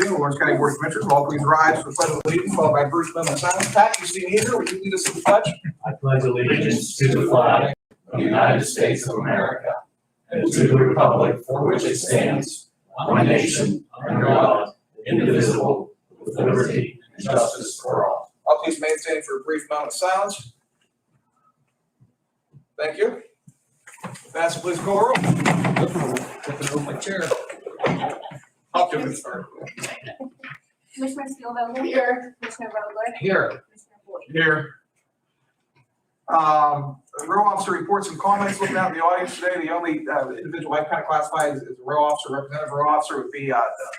Lawrence County Board of Commissioners, will all please rise for the pledge of allegiance, followed by a brief moment of silence. Pat, you see me here, would you lead us in the pledge? I pledge allegiance to the flag of the United States of America and to the republic for which it stands, one nation, under God, indivisible, with liberty and justice for all. I'll please maintain for a brief moment of silence. Thank you. Vanessa, please call roll. My chair. I'll do it start. Commissioner Steelvogel? Here. Commissioner Vogler? Here. Commissioner Boyd? Here. Row officer reports and comments. Looking out in the audience today, the only individual I kind of classify as a row officer, representative row officer would be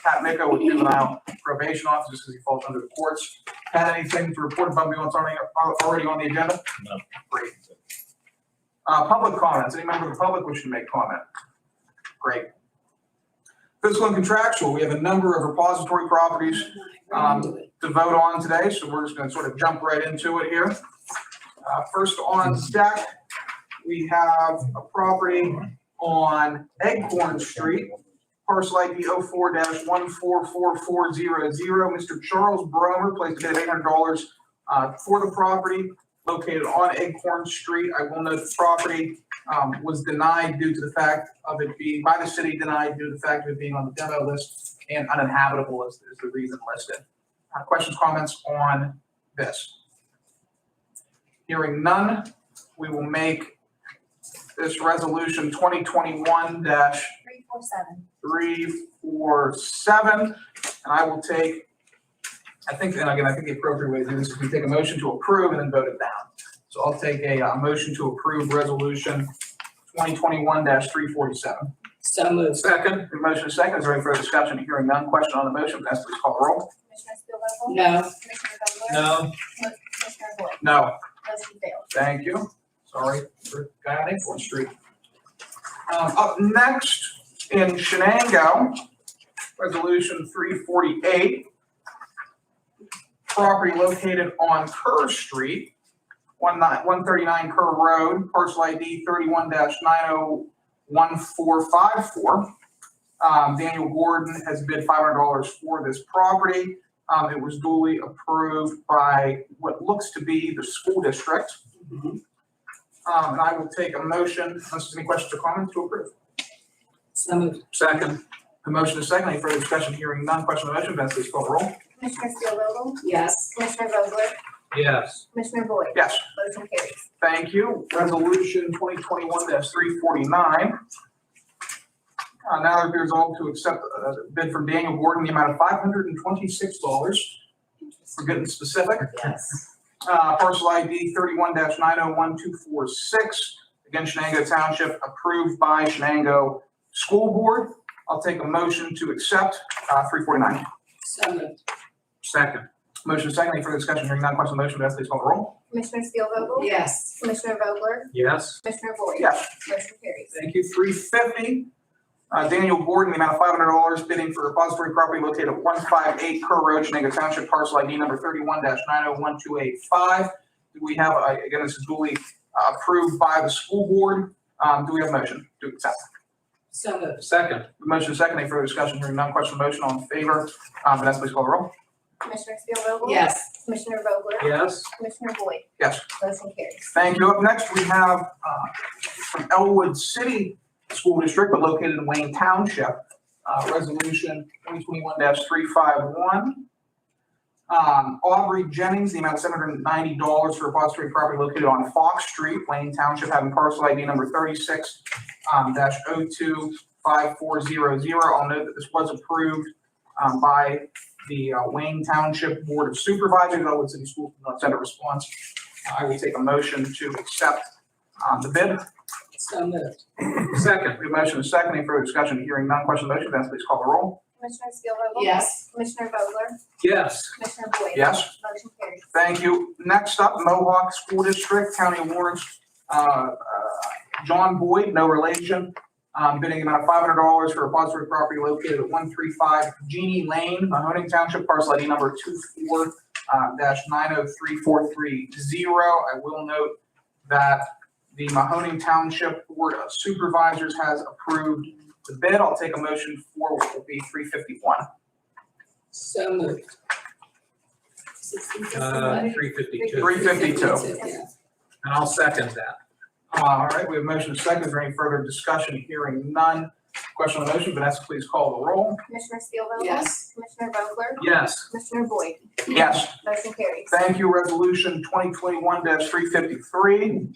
Pat Micko with juvenile probation officer, just because he falls under the courts. Pat, anything to report about me what's already on the agenda? No. Great. Public comments. Any member of the public wishing to make comment? Great. Fiscal and contractual. We have a number of repository properties to vote on today, so we're just going to sort of jump right into it here. First on deck, we have a property on Eggcorn Street, parcel ID 04-144400. Mr. Charles Bromer placed a bid of $800 for the property located on Eggcorn Street. I will note the property was denied due to the fact of it being, by the city, denied due to the fact of it being on the demo list and uninhabitable is the reason listed. Questions, comments on this? Hearing none, we will make this resolution 2021-347. And I will take, I think the appropriate way to do this is we take a motion to approve and then vote it down. So I'll take a motion to approve resolution 2021-347. So moved. Second. The motion is second. Is there any further discussion? Hearing none. Question on the motion. Vanessa, please call the roll. Commissioner Steelvogel? No. Commissioner Vogler? No. Commissioner Boyd? No. Motion failed. Thank you. Sorry for the guy on Acorn Street. Up next in Shenango, resolution 348. Property located on Kerr Street, 139 Kerr Road, parcel ID 31-901454. Daniel Gordon has bid $500 for this property. It was duly approved by what looks to be the school district. And I will take a motion, unless there's any questions or comments, to approve. So moved. Second. The motion is second. Any further discussion? Hearing none. Question on the motion. Vanessa, please call the roll. Commissioner Steelvogel? Yes. Commissioner Vogler? Yes. Commissioner Boyd? Yes. Motion carries. Thank you. Resolution 2021-349. Now there be resolved to accept a bid from Daniel Gordon in the amount of $526. For getting specific. Yes. Parcel ID 31-901246. Again, Shenango Township, approved by Shenango School Board. I'll take a motion to accept 349. So moved. Second. Motion second. Any further discussion? Hearing none. Question on the motion. Vanessa, please call the roll. Commissioner Steelvogel? Yes. Commissioner Vogler? Yes. Commissioner Boyd? Yes. Motion carries. Thank you. 350. Daniel Gordon, the amount of $500 bidding for repository property located at 158 Kerr Road, Shenango Township, parcel ID number 31-901285. Do we have, again, this is duly approved by the school board. Do we have a motion to accept? So moved. Second. The motion is second. Any further discussion? Hearing none. Question on the motion. All in favor? Vanessa, please call the roll. Commissioner Steelvogel? Yes. Commissioner Vogler? Yes. Commissioner Boyd? Yes. Motion carries. Thank you. Up next, we have from Elwood City School District, but located in Wayne Township, resolution 2021-351. Aubrey Jennings, the amount of $790 for repository property located on Fox Street, Wayne Township, having parcel ID number 36-025400. I'll note that this was approved by the Wayne Township Board of Supervisors. Elwood City Schools did not send a response. I will take a motion to accept the bid. So moved. Second. We have a motion is second. Any further discussion? Hearing none. Question on the motion. Vanessa, please call the roll. Commissioner Steelvogel? Yes. Commissioner Vogler? Yes. Commissioner Boyd? Yes. Motion carries. Thank you. Next up, Mohawk School District, County of Lawrence, John Boyd, no relation, bidding amount of $500 for repository property located at 135 Jeannie Lane, Mahoning Township, parcel ID number 24-903430. I will note that the Mahoning Township Board of Supervisors has approved the bid. I'll take a motion for what will be 351. So moved. 352. 352. Yeah. And I'll second that. All right, we have motion and second. Is there any further discussion? Hearing none. Question on the motion, Vanessa, please call the roll. Commissioner Steelvogel? Yes. Commissioner Vogler? Yes. Commissioner Boyd? Yes. Motion carries. Thank you. Resolution 2021-353.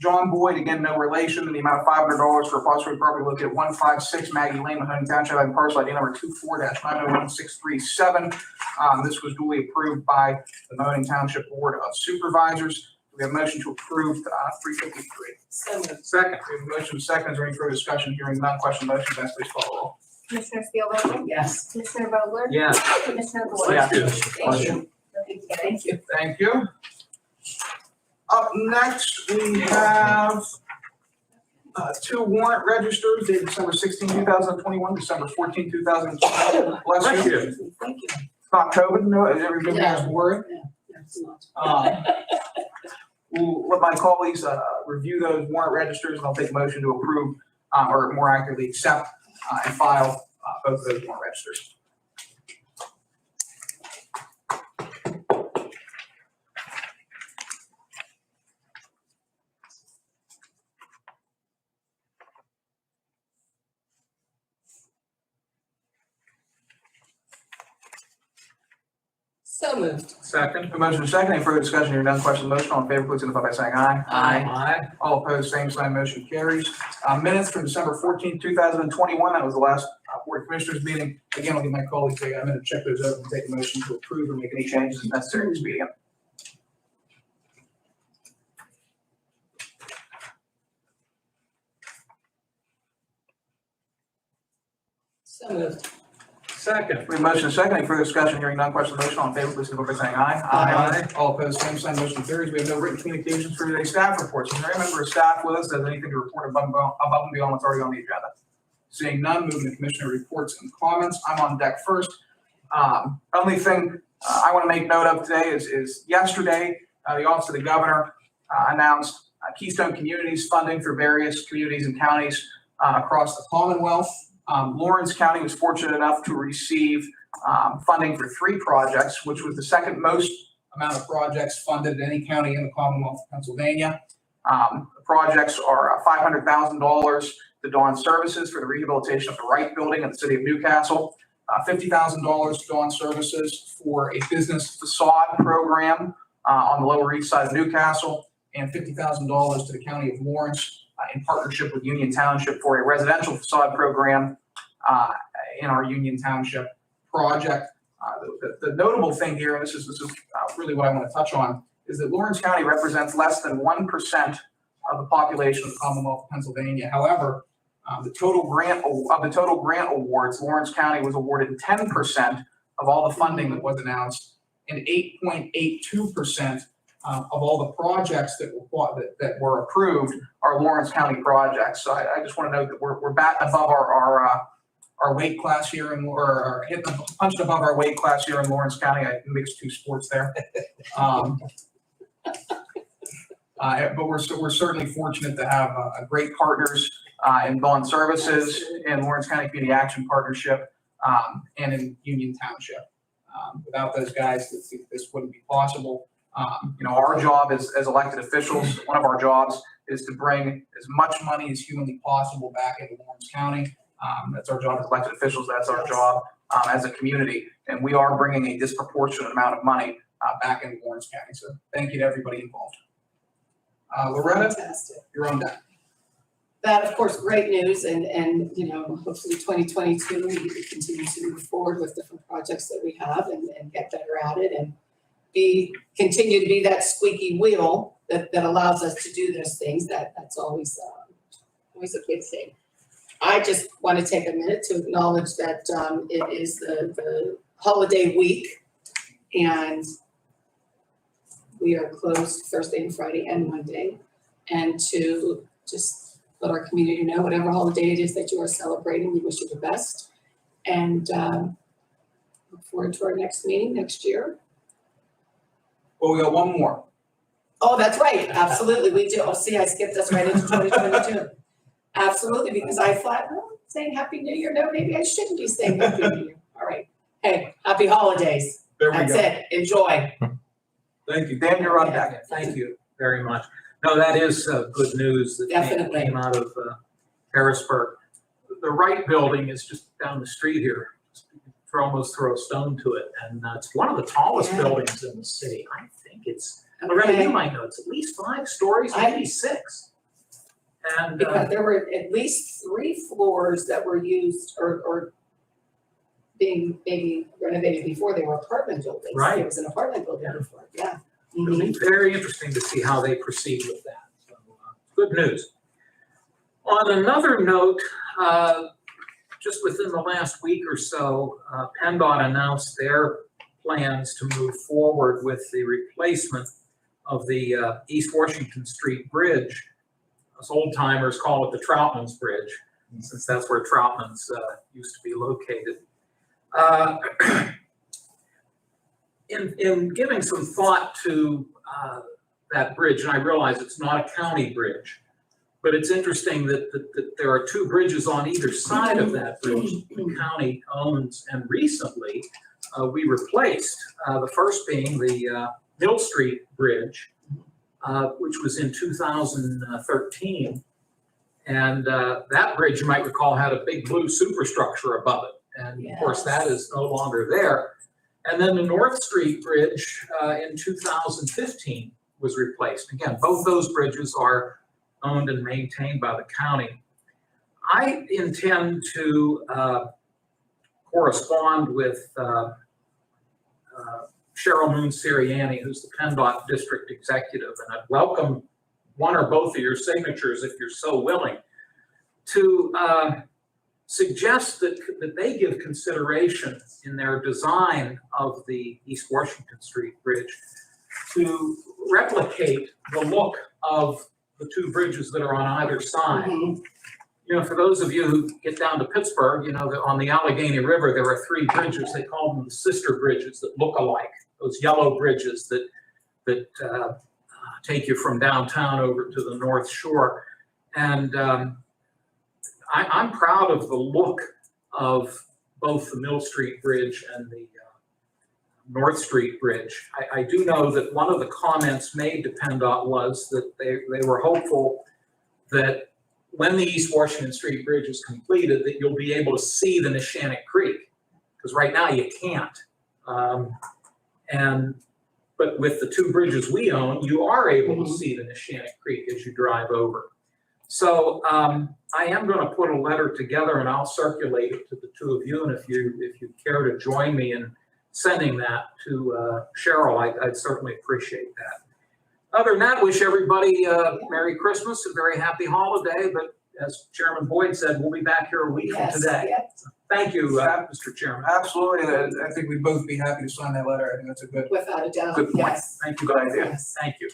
John Boyd, again, no relation, in the amount of $500 for repository property located at 156 Maggie Lane, Mahoney Township, and parcel ID number 24-901637. This was duly approved by the Mahoney Township Board of Supervisors. We have a motion to approve 353. So moved. Second. We have a motion second. Is there any further discussion? Hearing none. Question on the motion, Vanessa, please call the roll. Commissioner Steelvogel? Yes. Commissioner Vogler? Yes. Commissioner Boyd? Yeah. Thank you. Motion carries. Thank you. Thank you. Up next, we have two warrant registers dated December 16, 2021, December 14, 2021. Bless you. Thank you. It's not COVID, no, everybody has to worry. Yeah, it's not. We'll let my colleagues review those warrant registers, and I'll take a motion to approve, or more accurately, accept and file both of those warrant registers. So moved. Second. A motion is second. Any further discussion? Hearing none. Question on the motion. All in favor, please signify by saying aye. Aye. All opposed, same sign, motion carries. Minutes from December 14, 2021, that was the last Board of Commissioners meeting. Again, I'll give my colleagues a minute to check those out and take a motion to approve or make any changes as necessary in this meeting. So moved. Second. We have a motion and a second. Any further discussion? Hearing none. Question on the motion. All in favor, please signify by saying aye. Aye. All opposed, same sign, motion carries. We have no written communications for today's staff reports. Is there any member of staff with us that has anything to report above and beyond what's already on the agenda? Seeing none, moving to commissioner reports and comments. I'm on deck first. Only thing I want to make note of today is yesterday, the Office of the Governor announced Keystone Communities funding for various communities and counties across the Commonwealth. Lawrence County was fortunate enough to receive funding for 3 projects, which was the second most amount of projects funded in any county in the Commonwealth of Pennsylvania. The projects are $500,000 to Dawn Services for the rehabilitation of the Wright Building in the city of Newcastle, $50,000 to Dawn Services for a business facade program on the Lower East Side of Newcastle, and $50,000 to the County of Lawrence in partnership with Union Township for a residential facade program in our Union Township project. The notable thing here, and this is really what I want to touch on, is that Lawrence County represents less than 1% of the population of the Commonwealth of Pennsylvania. However, the total grant awards, Lawrence County was awarded 10% of all the funding that was announced, and 8.82% of all the projects that were approved are Lawrence County projects. So I just want to note that we're batting above our weight class here, or punching above our weight class here in Lawrence County. I mixed 2 sports there. But we're certainly fortunate to have great partners in Dawn Services, in Lawrence County Community Action Partnership, and in Union Township. Without those guys, this wouldn't be possible. Our job as elected officials, one of our jobs is to bring as much money as humanly possible back into Lawrence County. That's our job as elected officials. That's our job as a community. And we are bringing a disproportionate amount of money back into Lawrence County. So thank you to everybody involved. Loretta, Fantastic. you're on deck. That, of course, great news, and hopefully 2022, we continue to move forward with different projects that we have and get better at it, and continue to be that squeaky wheel that allows us to do those things. That's always a good thing. I just want to take a minute to acknowledge that it is the holiday week, and we are closed Thursday and Friday and Monday, and to just let our community know whatever holiday it is that you are celebrating, we wish you the best, and look forward to our next meeting next year. Well, we got one more. Oh, that's right, absolutely, we do. Oh, see, I skipped us right into 2022. Absolutely, because I thought, saying Happy New Year, no, maybe I shouldn't be saying Happy New Year. All right. Hey, happy holidays. There we That's go. it. Enjoy. Thank you. Dan, you're on deck. Thank you very much. No, that is good news that Definitely. came out of Harrisburg. The Wright Building is just down the street here. Almost throw a stone to it, and it's one of the tallest Yeah. buildings in the city. I think it's, Loretta, you Okay. might know, it's at least 5 stories, maybe 6. And Because there were at least 3 floors that were used or being maybe renovated before they were apartment buildings. Right. There was an apartment building before, yeah. it'll be very interesting to see how they proceed with that. So, good news. On another note, just within the last week or so, PennDOT announced their plans to move forward with the replacement of the East Washington Street Bridge. Us old timers call it the Troutman's Bridge, since that's where Troutman's used to be located. In giving some thought to that bridge, and I realize it's not a county bridge, but it's interesting that there are 2 bridges on either side of that bridge the county owns, and recently we replaced, the first being the Mill Street Bridge, which was in 2013. And that bridge, you might recall, had a big blue superstructure above it. And of course, that is no longer there. And then the North Street Bridge in 2015 was replaced. Again, both those bridges are owned and maintained by the county. I intend to correspond with Cheryl Moon Sirianni, who's the PennDOT district executive, and I'd welcome one or both of your signatures, if you're so willing, to suggest that they give consideration in their design of the East Washington Street Bridge to replicate the look of the 2 bridges that are on either side. Mhm. You know, for those of you who get down to Pittsburgh, you know that on the Allegheny River, there are 3 bridges. They call them the sister bridges that look alike. Those yellow bridges that take you from downtown over to the North Shore. And I'm proud of the look of both the Mill Street Bridge and the North Street Bridge. I do know that one of the comments made to PennDOT was that they were hopeful that when the East Washington Street Bridge is completed, that you'll be able to see the Neshannock Creek, because right now you can't. But with the 2 bridges we own, you are able to see the Neshannock Creek as you drive over. So I am going to put a letter together and I'll circulate it to the 2 of you. And if you care to join me in sending that to Cheryl, I'd certainly appreciate that. Other than that, wish everybody Merry Christmas, a very happy holiday. But as Chairman Boyd said, we'll be back here a week from today. Yes. Thank you, Mr. Chairman. Absolutely. I think we'd both be happy to sign that letter. I think that's a good Without a doubt, point. yes. Thank you. Good idea. Yes. Thank you.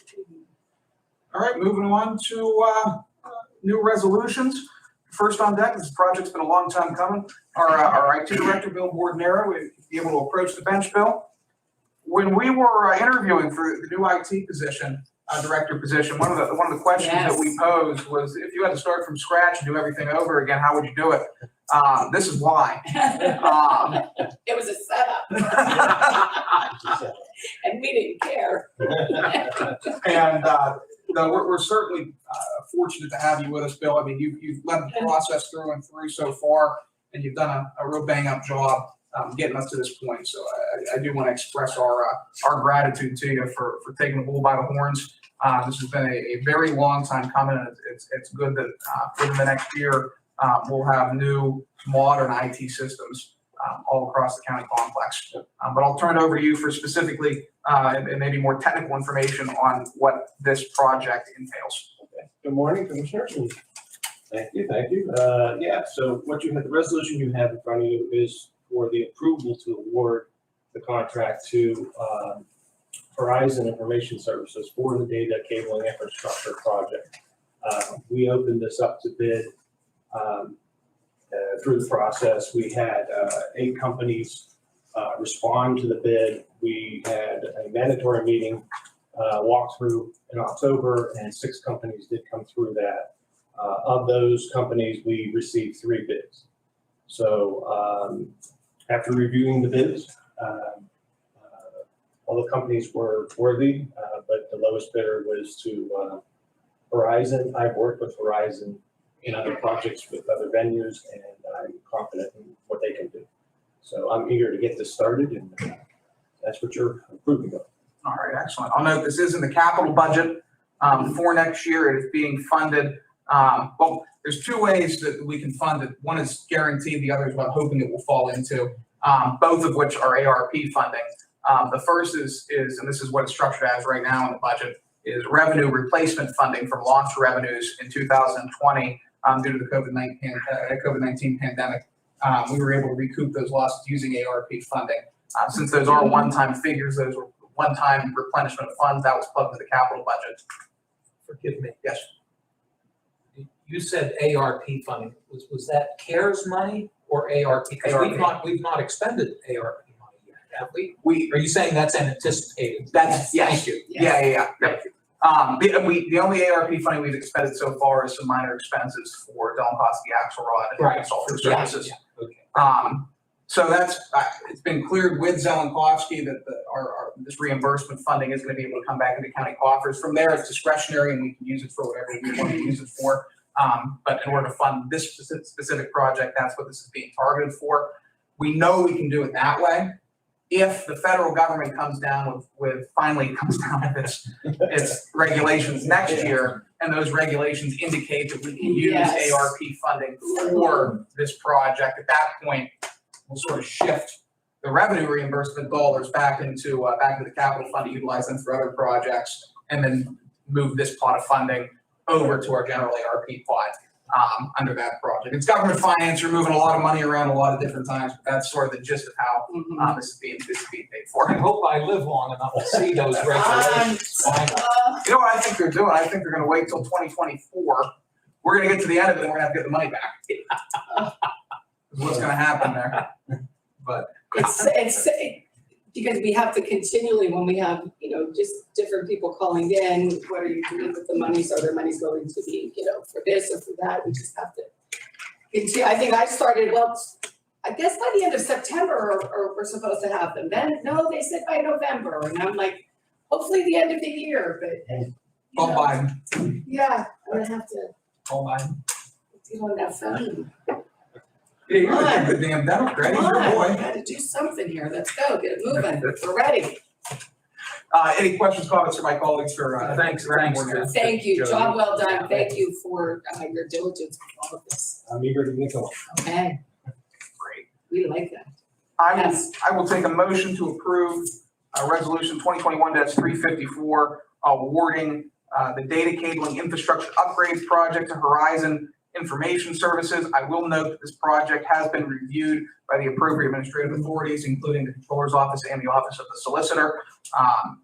All right, moving on to new resolutions. First on deck, this project's been a long time coming. Our IT director, Bill Bordonero, would be able to approach the bench, Bill. When we were interviewing for the new IT position, director position, one of the questions that we posed was, if you had to start from scratch and do everything over again, how would you do it? This is why. It was a setup. And we didn't care. And no, we're certainly fortunate to have you with us, Bill. I mean, you've led the process through and through so far, and you've done a real bang-up job getting us to this point. So I do want to express our gratitude to you for taking the bull by the horns. This has been a very long time coming, and it's good that within the next year we'll have new modern IT systems all across the county complex. But I'll turn it over to you for specifically and maybe more technical information on what this project entails. Okay. Good morning, Commissioners. Thank you. Yeah, so the resolution you have in front of you is for the approval to award the contract to Horizon Information Services for the data cabling infrastructure project. We opened this up to bid through the process. We had 8 companies respond to the bid. We had a mandatory meeting walkthrough in October, and 6 companies did come through that. Of those companies, we received 3 bids. So After reviewing the bids, all the companies were worthy, but the lowest bidder was to Verizon. I've worked with Verizon in other projects with other venues, and I'm confident in what they can do. So I'm eager to get this started, and that's what you're approving of. All right, excellent. I'll note this is in the capital budget for next year. It is being funded. Well, there's two ways that we can fund it. One is guaranteed, the other is what I'm hoping it will fall into, both of which are ARP funding. The first is, and this is what it's structured as right now in the budget, is revenue replacement funding from lost revenues in 2020 due to the COVID-19 pandemic. We were able to recoup those losses using ARP funding. Since those are one-time figures, those were one-time replenishment of funds, that was plugged into the capital budget. Forgive me. Yes. You said ARP funding. Was that CARES money or ARP? Because we've not expended ARP money yet, have we? Are you saying that's anticipated? That's, yes. Thank you. Yeah. The only ARP funding we've expended so far is some minor expenses for Delmosky Axelrod and Right. consulting Yeah, services. yeah, okay. So that's, it's been cleared with Zelenkovsky that this reimbursement funding is going to be able to come back into county coffers. From there, it's discretionary and we can use it for whatever we want to use it for. But in order to fund this specific project, that's what this is being targeted for. We know we can do it that way. If the federal government comes down finally comes down with its regulations next year, and those regulations indicate that we can use Yes. ARP funding for this project, at that point, we'll sort of shift the revenue reimbursement dollars back into the capital fund to utilize them for other projects, and then move this pot of funding over to our general ARP pot under that project. It's government finance. You're moving a lot of money around a lot of different times, but that's sort of the gist of how this is being paid for. I hope I live long enough to see those regulations. You know what I think they're doing? I think they're going to wait till 2024. We're going to get to the end of it, and we're going to have to get the money back. What's going to happen there? But It's because we have to continually, when we have, just different people calling in, what are you doing with the monies? Are their monies going to be, for this or for that? We just have to continue. I think I started, I guess by the end of September, or we're supposed to have them. Then, no, they said by November. And I'm like, hopefully the end of the year, but. call Biden. Yeah, I'm gonna have to Call Biden. get on that phone. Yeah, you're the damn Democrat. He's Come your on, boy. we gotta do something here. Let's go, get it moving. We're ready. Any questions, comments from my colleagues for, Thanks. Thank you, job well done. Thank you for your diligence with all of this. I'm eager to get going. Okay, Great. we like that. I will take a motion to approve resolution 2021-354 awarding the data cabling infrastructure upgrades project to Horizon Information Services. I will note that this project has been reviewed by the appropriate administrative authorities, including the Controller's Office and the Office of the Solicitor.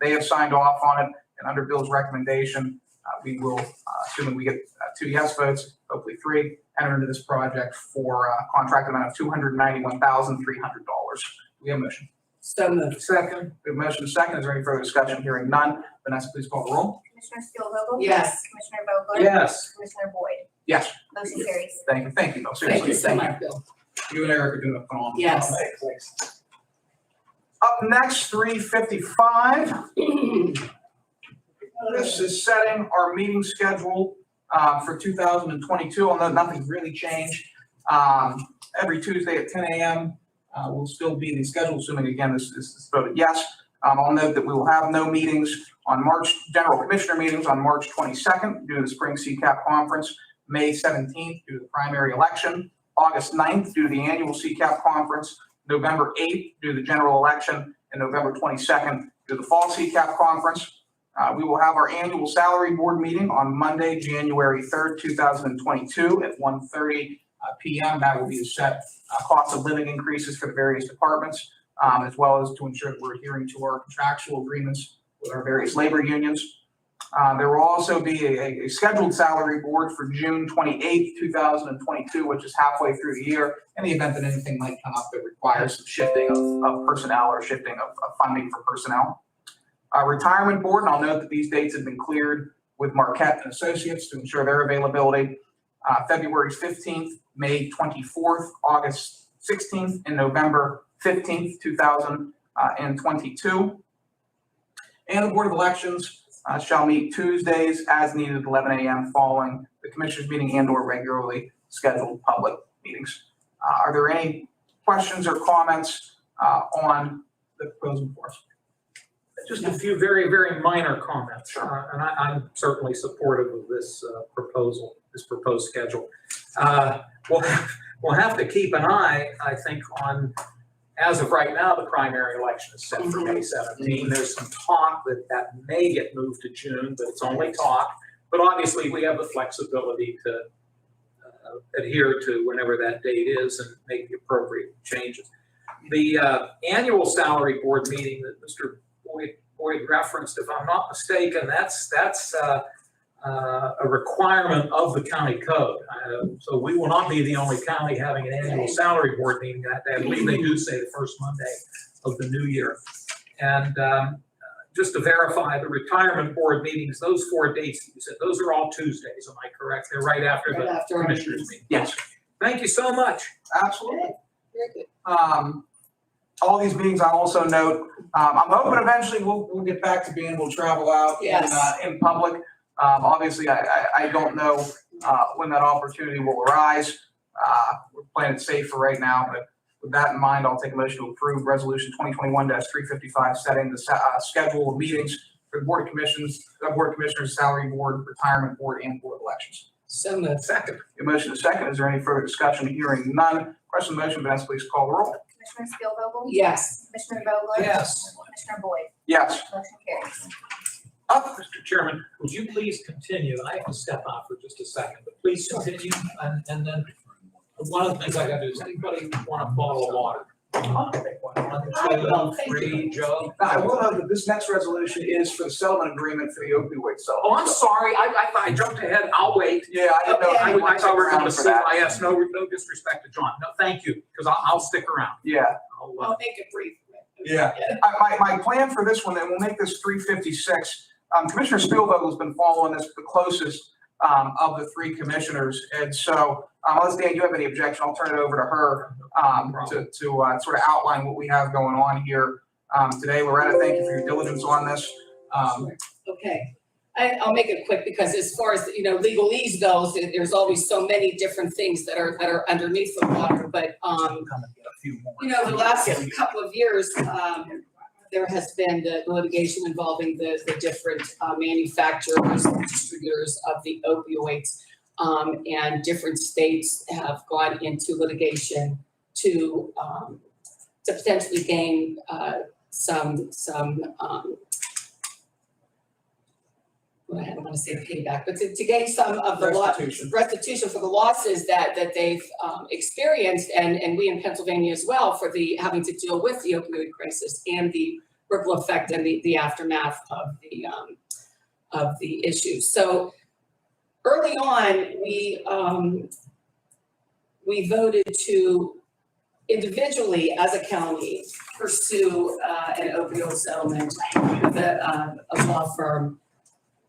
They have signed off on it, and under Bill's recommendation, we will, assuming we get 2 yes votes, hopefully 3, enter into this project for a contract amount of $291,300. We have a motion. So moved. Second. We have a motion second. Is there any further discussion? Hearing none. Vanessa, please call the roll. Commissioner Steelvogel? Yes. Commissioner Vogler? Yes. Commissioner Boyd? Yes. Motion carries. Thank you, Bill. Thank you Seriously. so much, Bill. You and Eric are doing a phenomenal job. Yes. Up next, 355. This is setting our meeting schedule for 2022. I'll note nothing's really changed. Every Tuesday at 10 a.m. Will still be the schedule, assuming again this is voted yes. I'll note that we will have no meetings on general commissioner meetings on March 22nd due to the spring CCAP conference, May 17th due to the primary election, August 9th due to the annual CCAP conference, November 8th due to the general election, and November 22nd due to the fall CCAP conference. We will have our annual salary board meeting on Monday, January 3rd, 2022 at 1:30 p.m. That will be to set cost of living increases for the various departments, as well as to ensure that we're adhering to our contractual agreements with our various labor unions. There will also be a scheduled salary board for June 28th, 2022, which is halfway through the year, in the event that anything might come up that requires some shifting of personnel or shifting of funding for personnel. Retirement board, and I'll note that these dates have been cleared with Marquette and Associates to ensure their availability. February 15th, May 24th, August 16th, and November 15th, 2022. And the Board of Elections shall meet Tuesdays as needed at 11 a.m. following the Commissioners' meeting and/or regularly scheduled public meetings. Are there any questions or comments on the proposal before us? Just a few very, very minor comments. Sure. And I'm certainly supportive of this proposal, this proposed schedule. We'll have to keep an eye, I think, on, as of right now, the primary election is set for May 17. There's some talk that may get moved to June, but it's only talk. But obviously, we have the flexibility to adhere to whenever that date is and make the appropriate changes. The annual salary board meeting that Mr. Boyd referenced, if I'm not mistaken, that's a requirement of the county code. So we will not be the only county having an annual salary board meeting that day. I believe they do say the first Monday of the new year. And just to verify, the retirement board meetings, those 4 dates that you said, those are all Tuesdays, am I correct? They're right after Right the after our commissioners meetings. meeting. Yes, Thank you so much. absolutely. Very good. All these meetings, I also note, I'm hoping eventually we'll get back to being able to travel out Yes. in public. Obviously, I don't know when that opportunity will arise. We're playing it safe for right now, but with that in mind, I'll take a motion to approve Resolution 2021-355, setting the schedule of meetings for the Board of Commissioners, Salary Board, Retirement Board, and Board of Elections. So moved. Second. A motion is second. Is there any further discussion? Hearing none. Question on the motion, Vanessa, please call the roll. Commissioner Spielvogel? Yes. Commissioner Vogler? Yes. Commissioner Boyd? Yes. Motion carries. Mr. Chairman, would you please continue? I have to step out for just a second, but please continue. And then one of the things I got to do is anybody want a bottle of water? I'll take one. I will, 1, thank 2, 3, Joe. Now, I will note that this next resolution is for the settlement agreement for the opioid settlement. Oh, I'm sorry. I jumped ahead. I'll wait. Yeah, I didn't know. if I you wanted to thought we were stick going around to for see that. IS. No disrespect to John. No, thank you, because I'll stick around. Yeah. I'll make it brief. Yeah. My plan for this one, and we'll make this 356. Commissioner Spielvogel's been following this the closest of the 3 commissioners. And so, unless Dan, you have any objection, I'll turn it over to her to sort of outline what we have going on here today. Loretta, thank you for your diligence on this. Okay. I'll make it quick because as far as, legalese goes, there's always so many different things that are underneath the water. But, the last couple of years, there has been the litigation involving the different manufacturers and distributors of the opioids. And different states have gone into litigation to potentially gain some I don't want to say payback, but to gain some of the restitution for the losses that they've experienced, and we in Pennsylvania as well, for having to deal with the opioid crisis and the ripple effect and the aftermath of the issue. So early on, we voted to individually as a county pursue an opioid settlement with a law firm.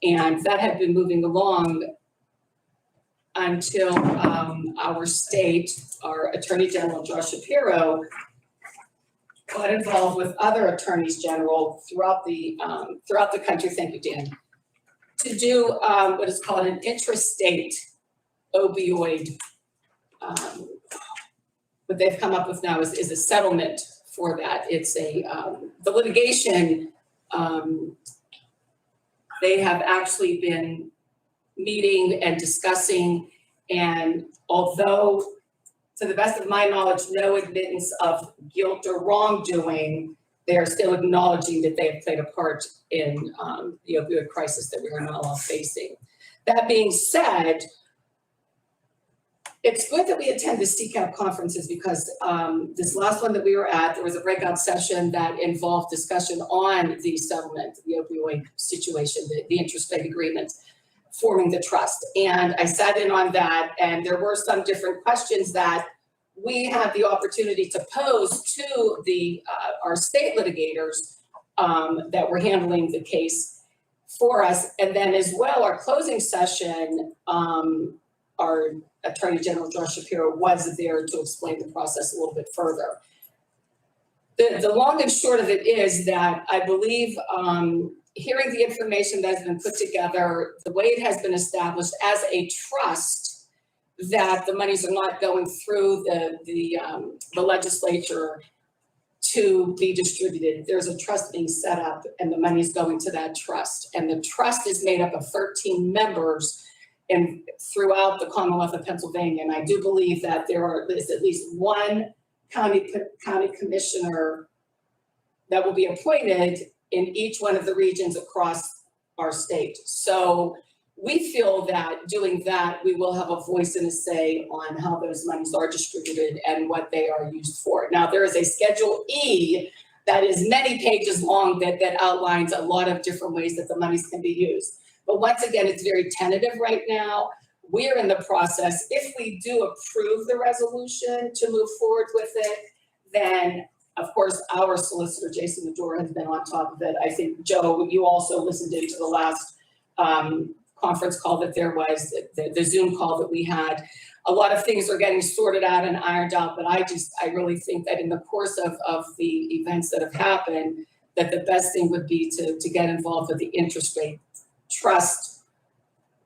And that had been moving along until our state, our Attorney General, Josh Shapiro, got involved with other attorneys general throughout the country, thank you, Dan, to do what is called an intrastate opioid. What they've come up with now is a settlement for that. It's the litigation. They have actually been meeting and discussing, and although, to the best of my knowledge, no admittance of guilt or wrongdoing, they are still acknowledging that they have played a part in the opioid crisis that we are now all facing. That being said, it's good that we attend the CCAP conferences because this last one that we were at, there was a breakout session that involved discussion on the settlement, the opioid situation, the interstate agreement, forming the trust. And I sat in on that, and there were some different questions that we had the opportunity to pose to our state litigators that were handling the case for us. And then as well, our closing session, our Attorney General Josh Shapiro was there to explain the process a little bit further. The long and short of it is that I believe, hearing the information that has been put together, the way it has been established as a trust, that the monies are not going through the legislature to be distributed. There's a trust being set up and the money's going to that trust. And the trust is made up of 13 members throughout the Commonwealth of Pennsylvania. And I do believe that there is at least one county commissioner that will be appointed in each one of the regions across our state. So we feel that doing that, we will have a voice and a say on how those monies are distributed and what they are used for. Now, there is a Schedule E that is many pages long that outlines a lot of different ways that the monies can be used. But once again, it's very tentative right now. We're in the process. If we do approve the resolution to move forward with it, then of course, our solicitor, Jason Medora, has been on top of it. I think, Joe, you also listened into the last conference call that there was, the Zoom call that we had. A lot of things are getting sorted out and ironed out, but I really think that in the course of the events that have happened, that the best thing would be to get involved with the interest rate trust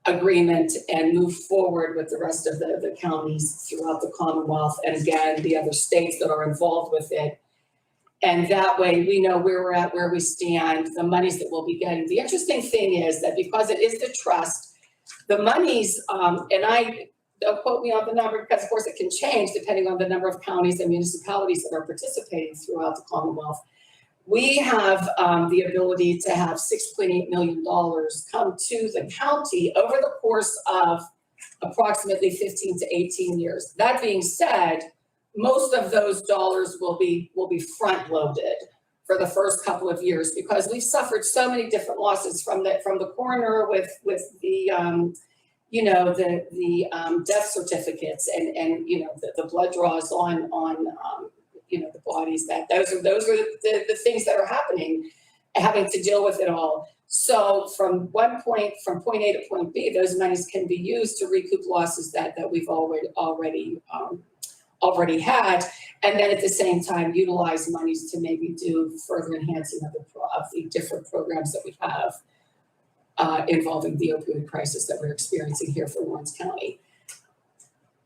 agreement and move forward with the rest of the counties throughout the Commonwealth, and again, the other states that are involved with it. And that way we know where we're at, where we stand, the monies that we'll be getting. The interesting thing is that because it is the trust, the monies, and don't quote me on the number because of course it can change depending on the number of counties and municipalities that are participating throughout the Commonwealth. We have the ability to have $6.8 million come to the county over the course of approximately 15 to 18 years. That being said, most of those dollars will be front loaded for the first couple of years because we've suffered so many different losses from the coroner with the death certificates and the blood draws on the bodies. Those are the things that are happening, having to deal with it all. So from point A to point B, those monies can be used to recoup losses that we've already had, and then at the same time utilize monies to maybe do further enhancing of the different programs that we have involving the opioid crisis that we're experiencing here for Lawrence County.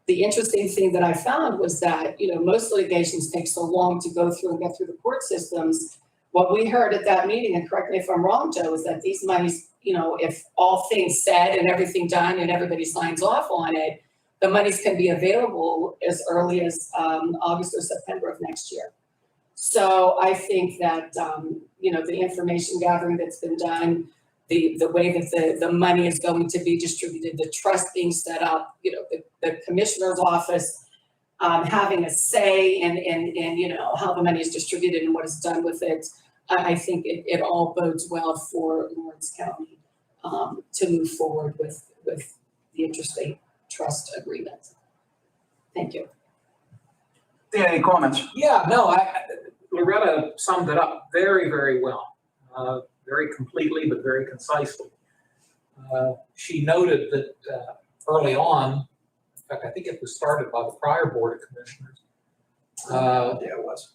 The interesting thing that I found was that, most litigations take so long to go through and get through the court systems. What we heard at that meeting, and correct me if I'm wrong, Joe, is that these monies, if all things said and everything done and everybody signs off on it, the monies can be available as early as August or September of next year. So I think that, the information gathering that's been done, the way that the money is going to be distributed, the trust being set up, the commissioner's office having a say in how the money is distributed and what is done with it, I think it all bodes well for Lawrence County to move forward with the interstate trust agreement. Thank you. Dan, any comments? Yeah, no, Loretta summed it up very, very well, very completely, but very concisely. She noted that early on, in fact, I think it was started by the prior Board of Commissioners. Yeah, it was.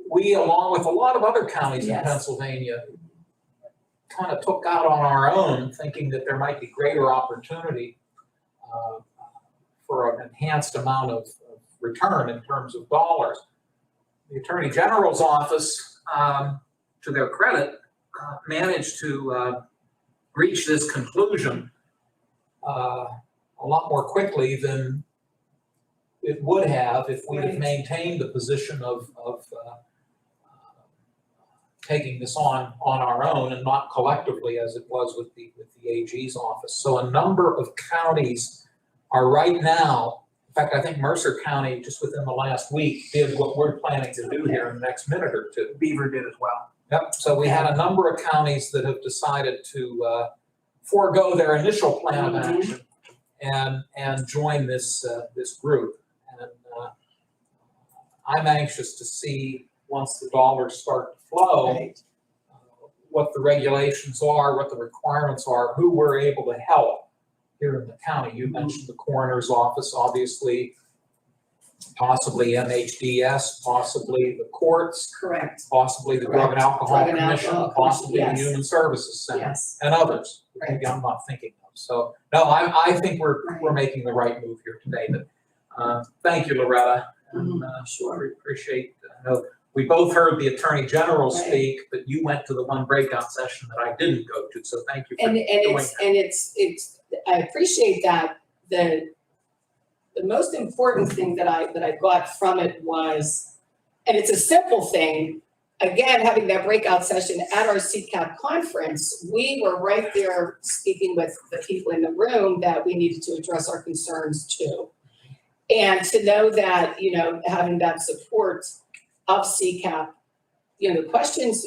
We, along with a lot of other counties in Yes. Pennsylvania, kind of took out on our own, thinking that there might be greater opportunity for an enhanced amount of return in terms of dollars. The Attorney General's office, to their credit, managed to reach this conclusion a lot more quickly than it would have if we had maintained the position of taking this on our own and not collectively as it was with the AG's office. So a number of counties are right now, in fact, I think Mercer County just within the last week did what we're planning to do here in the next minute or two. Beaver did as well. Yep, so we had a number of counties that have decided to forego their initial plan of action and join this group. And I'm anxious to see, once the dollars start to flow, what the regulations are, what the requirements are, who we're able to help here in the county. You mentioned the coroner's office, obviously. possibly MHDS, possibly the courts, Correct, possibly the Drug and Alcohol Drug and Commission, Alcohol possibly the Commission, yes. Human Services Center, yes. and others. Right. Maybe I'm not thinking of. So, no, I think we're making the right move here today, but, thank you, Loretta. And, Sure. we appreciate, I know we both heard the Attorney General Right. speak, but you went to the one breakout session that I didn't go to, so thank you for And doing that. it's, I appreciate that. The most important thing that I got from it was, and it's a simple thing, again, having that breakout session at our CCAP conference, we were right there speaking with the people in the room that we needed to address our concerns too. And to know that, having that support of CCAP, the questions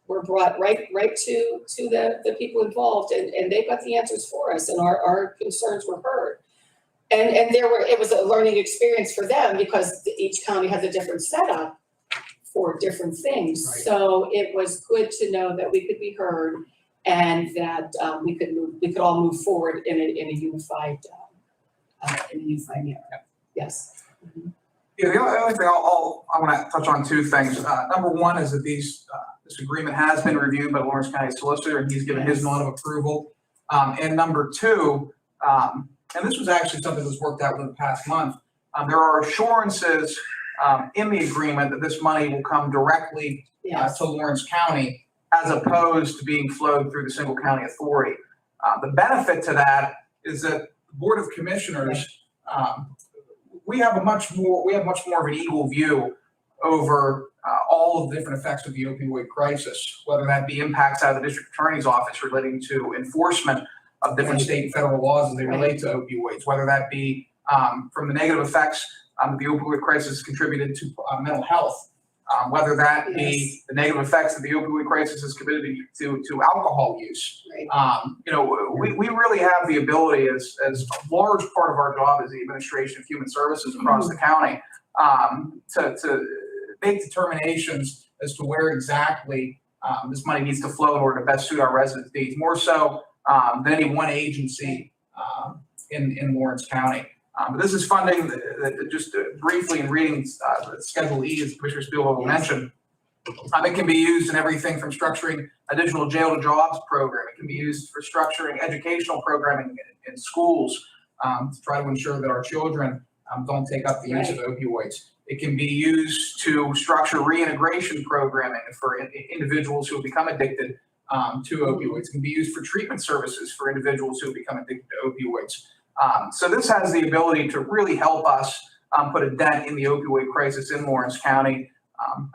were brought right to the people involved, and they got the answers for us, and our concerns were heard. And it was a learning experience for them because each county has a different setup for different things. Right. So it was good to know that we could be heard and that we could all move forward in a unified manner. Yes. Yeah, the only thing I want to touch on two things. Number one is that this agreement has been reviewed by Lawrence County Solicitor, and he's given his nod of approval. And number two, and this was actually something that was worked out within the past month, there are assurances in the agreement that this money will come directly Yes. to Lawrence County as opposed to being flowed through the single county authority. The benefit to that is that the Board of Commissioners, we have much more of an equal view over all of the different effects of the opioid crisis, whether that be impacts out of the district attorney's office relating to enforcement of different state and federal laws as they relate to opioids, whether that be from the negative effects the opioid crisis has contributed to mental health, whether that be the negative effects that the opioid crisis has contributed to alcohol use. Right. We really have the ability as a large part of our job as the administration of human services across the county to make determinations as to where exactly this money needs to flow in order to best suit our residents' needs, more so than any one agency in Lawrence County. But this is funding that just briefly in reading Schedule E, as Commissioner Spielvogel mentioned, it can be used in everything from structuring additional jail to jobs program. It can be used for structuring educational programming in schools to try to ensure that our children don't take up the use of opioids. It can be used to structure reintegration programming for individuals who have become addicted to opioids. It can be used for treatment services for individuals who have become addicted to opioids. So this has the ability to really help us put a dent in the opioid crisis in Lawrence County.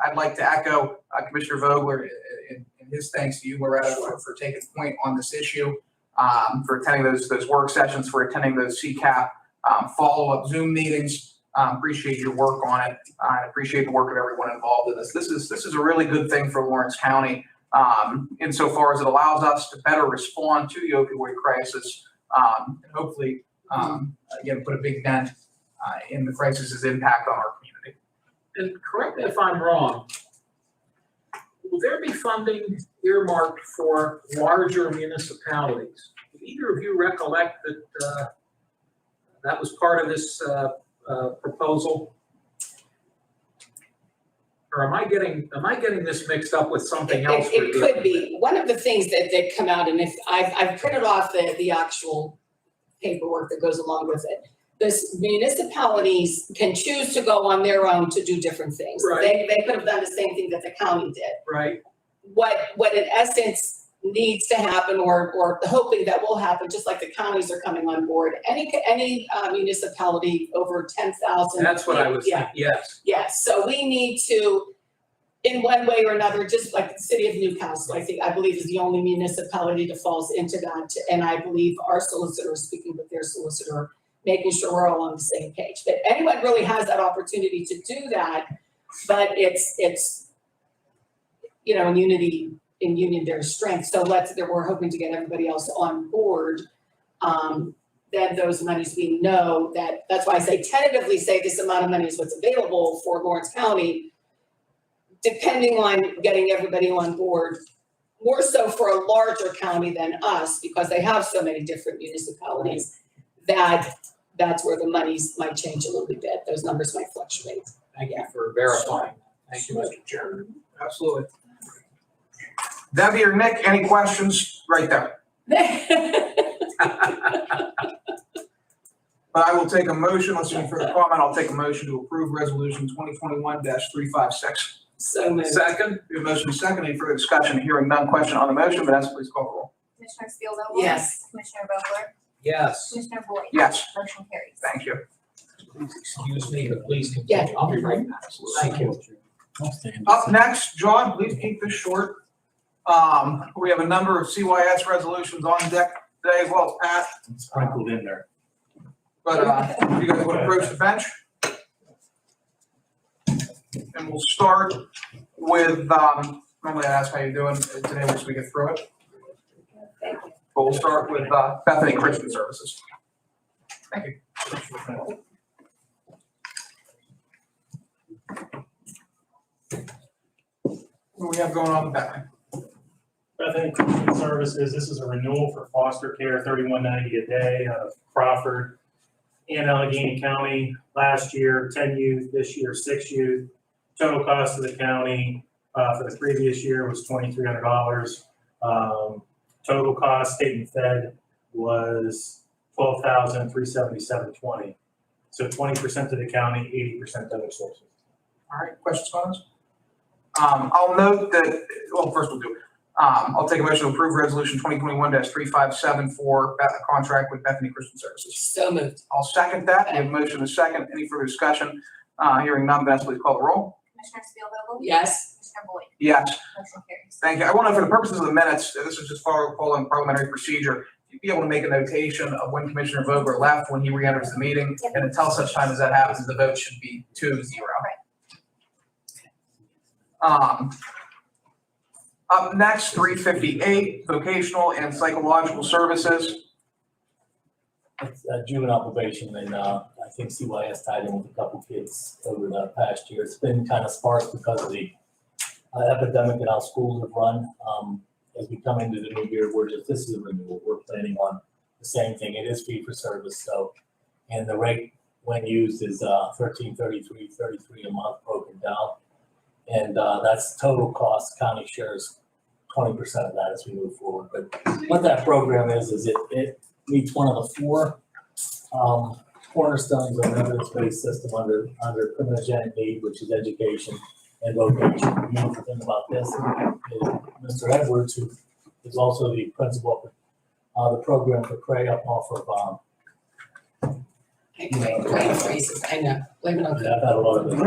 I'd like to echo Commissioner Vogler in his thanks to you, Loretta, for taking point on this issue, for attending those work sessions, for attending those CCAP follow-up Zoom meetings. Appreciate your work on it. I appreciate the work of everyone involved in this. This is a really good thing for Lawrence County insofar as it allows us to better respond to the opioid crisis and hopefully, again, put a big dent in the crisis's impact on our community. And correct me if I'm wrong, will there be funding earmarked for larger municipalities? Do either of you recollect that that was part of this proposal? Or am I getting this mixed up with something else? It could be. One of the things that come out, and if I've printed off the actual paperwork that goes along with it. This municipalities can choose to go on their own to do different things. Right. They could have done the same thing that the county did. Right. What in essence needs to happen or hoping that will happen, just like the counties are coming on board, any municipality over 10,000. That's what I was thinking, yes. Yes, so we need to, in one way or another, just like the city of Newcastle, I believe is the only municipality that falls into that. And I believe our solicitor is speaking with their solicitor, making sure we're all on the same page. But anyone really has that opportunity to do that, but it's in union there's strength. So we're hoping to get everybody else on board. Then those monies, we know that's why I say tentatively say this amount of money is what's available for Lawrence County, depending on getting everybody on board, more so for a larger county than us, because they have so many different municipalities, that that's where the monies might change a little bit. Those numbers might fluctuate. Thank you for verifying. Thank you, Mr. Chair. Absolutely. Debbie or Nick, any questions right there? But I will take a motion, unless any further comment, I'll take a motion to approve resolution 2021-356. So moved. Second? We have a motion second, any further discussion? Hearing none, question on the motion, Vanessa, please call the roll. Commissioner Steelvogel? Yes. Commissioner Vogler? Yes. Commissioner Boyd? Yes. Motion carries. Thank you. Please excuse me, but please continue. I'll be right back. Thank you. Up next, John, please keep this short. We have a number of CYS resolutions on deck today as well as Pat, Sprinkled in there. but you guys want to approach the bench? And we'll start with, normally I ask how you're doing, today we'll just get through it. Thank you. But we'll start with Bethany Christian Services. Thank you. What do we have going on with Bethany? Bethany Christian Services, this is a renewal for foster care, $31.90 a day out of Crawford and Allegheny County. Last year, 10 youth, this year, 6 youth. Total cost of the county for the previous year was $2,300. Total cost, state and fed, was $12,377.20. So 20% to the county, 80% to other sources. All right, questions, comments? I'll note that, well, first we'll do, I'll take a motion to approve resolution 2021-357 for a contract with Bethany Christian Services. So moved. I'll second that. We have a motion and a second. Any further discussion? Hearing none, Vanessa, please call the roll. Commissioner Steelvogel? Yes. Commissioner Boyd? Yes. Motion carries. Thank you. I want to, for the purposes of the minutes, this is just following parliamentary procedure, you'd be able to make a notation of when Commissioner Vogler left, when he re-enters the meeting, and until such time as that happens, the vote should be 2-0. Up next, 358, vocational and psychological services. It's juvenile probation, and I think CYS tied in with a couple kids over the past year. It's been kind of sparse because of the epidemic in how schools have run. As we come into the new year, this is a renewal. We're planning on the same thing. It is fee for service, so, and the rate when used is $13.33 a month broken down. And that's total cost. County shares 20% of that as we move forward. But what that program is it meets one of the 4 cornerstones of an evidence-based system under criminogenic need, which is education and vocation. The beautiful thing about this is Mr. Edwards, who is also the principal of the program for Cray up off of Great phrases. I know. Blame it on yeah, I've had a lot of it.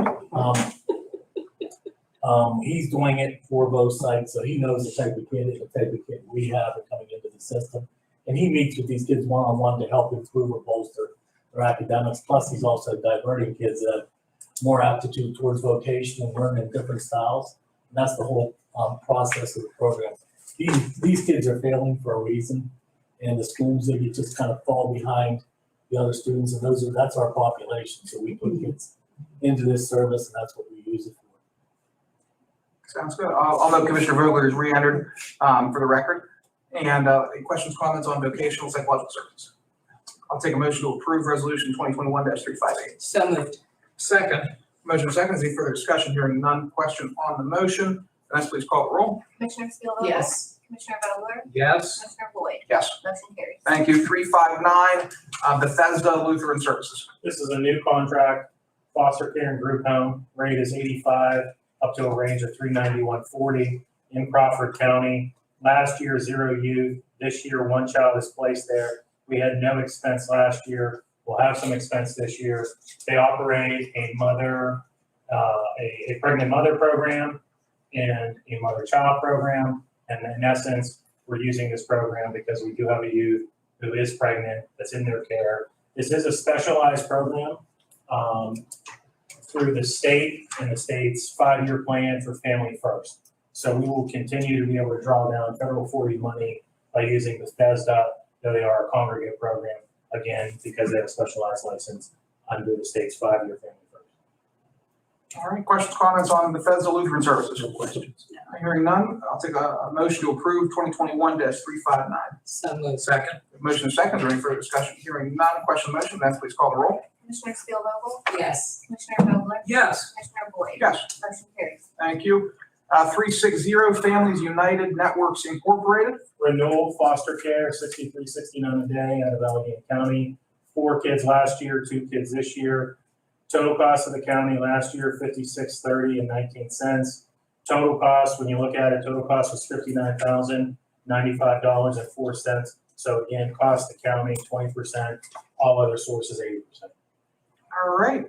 He's doing it for both sites, so he knows the type of kid we have coming into the system. And he meets with these kids one-on-one to help improve or bolster their academics. Plus, he's also diverting kids that have more aptitude towards vocation and learn in different styles. And that's the whole process of the program. These kids are failing for a reason, and the schools, they just kind of fall behind the other students, and that's our population. So we put kids into this service, and that's what we use it for. Sounds good. I'll note Commissioner Vogler is re-entered for the record. And any questions, comments on vocational psychological services? I'll take a motion to approve resolution 2021-358. So moved. Second? Motion second. Any further discussion? Hearing none. Question on the motion. Vanessa, please call the roll. Commissioner Steelvogel? Yes. Commissioner Vogler? Yes. Commissioner Boyd? Yes. Motion carries. Thank you. 359, Bethesda Lutheran Services. This is a new contract, foster care and group home. Rate is 85, up to a range of 391.40 in Crawford County. Last year, 0 youth. This year, 1 child is placed there. We had no expense last year. We'll have some expense this year. They operate a pregnant mother program and a mother-child program. And in essence, we're using this program because we do have a youth who is pregnant that's in their care. This is a specialized program through the state and the state's 5-year plan for Family First. So we will continue to be able to draw down federal 40 money by using Bethesda, though they are a congregate program, again, because they have a specialized license under the state's 5-year Family First. All right, questions, comments on Bethesda Lutheran Services? No questions. Hearing none, I'll take a motion to approve 2021-359. So moved. Second? Motion is second, is there any further discussion? Hearing none, question on the motion, Vanessa, please call the roll. Commissioner Spielvogel? Yes. Commissioner Vogler? Yes. Commissioner Boyd? Yes. Motion carries. Thank you. 360 Families United Networks Incorporated. Renewal foster care, $63.69 a day out of Allegheny County. 4 kids last year, 2 kids this year. Total cost of the county last year, $56.30 and 19 cents. Total cost, when you look at it, total cost was $59,095.04. So again, cost the county 20%, all other sources 80%. All right.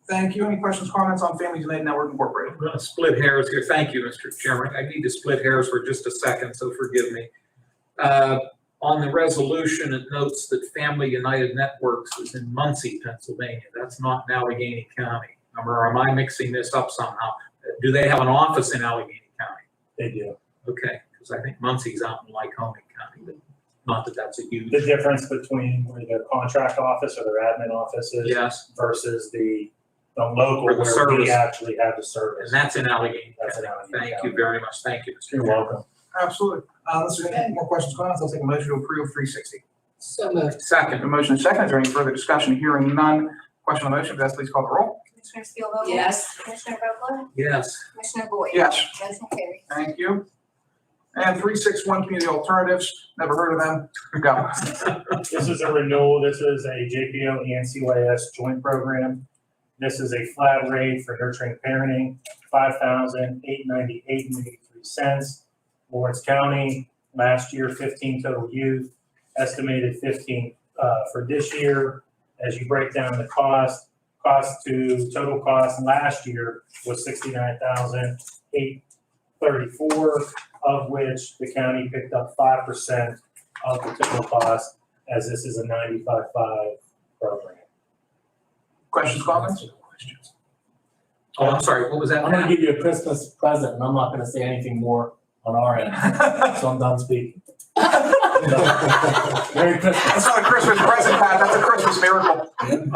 Thank you. Any questions, comments on Families United Network Incorporated? I'm going to split hairs here. Thank you, Mr. Chairman. I need to split hairs for just a second, so forgive me. On the resolution, it notes that Family United Networks is in Muncie, Pennsylvania. That's not in Allegheny County. Or am I mixing this up somehow? Do they have an office in Allegheny County? They do. Okay, because I think Muncie's out in Lycoming County, but not that that's a huge. The difference between where their contract office or their admin office is Yes, versus the local Or the where service. we actually have the service. and that's in Allegheny That's in County. Allegheny Thank you very much. Thank you, Mr. You're Chairman. welcome. Absolutely. Unless there's any more questions, comments, I'll take a motion to approve 360. So moved. A Second, motion is second. Is there any further discussion? Hearing none. Question on the motion, Vanessa, please call the roll. Commissioner Spielvogel? Yes. Commissioner Vogler? yes. Commissioner Boyd? Yes. Motion carries. Thank you. And 361 Community Alternatives. Never heard of them. Go. This is a renewal. This is a JPO and CYS joint program. This is a flat rate for nurturing parenting, $5,898.83. Lawrence County, last year, 15 total youth, estimated 15 for this year. As you break down the total cost last year was $69,834, of which the county picked up 5% of the total cost, as this is a 95/5 program. Questions, comments? Oh, I'm sorry, what was that? I'm gonna give you a Christmas present, and I'm not gonna say anything more on our end, so I'm done speaking. Merry Christmas. That's not a Christmas present, Pat. That's a Christmas miracle. I'm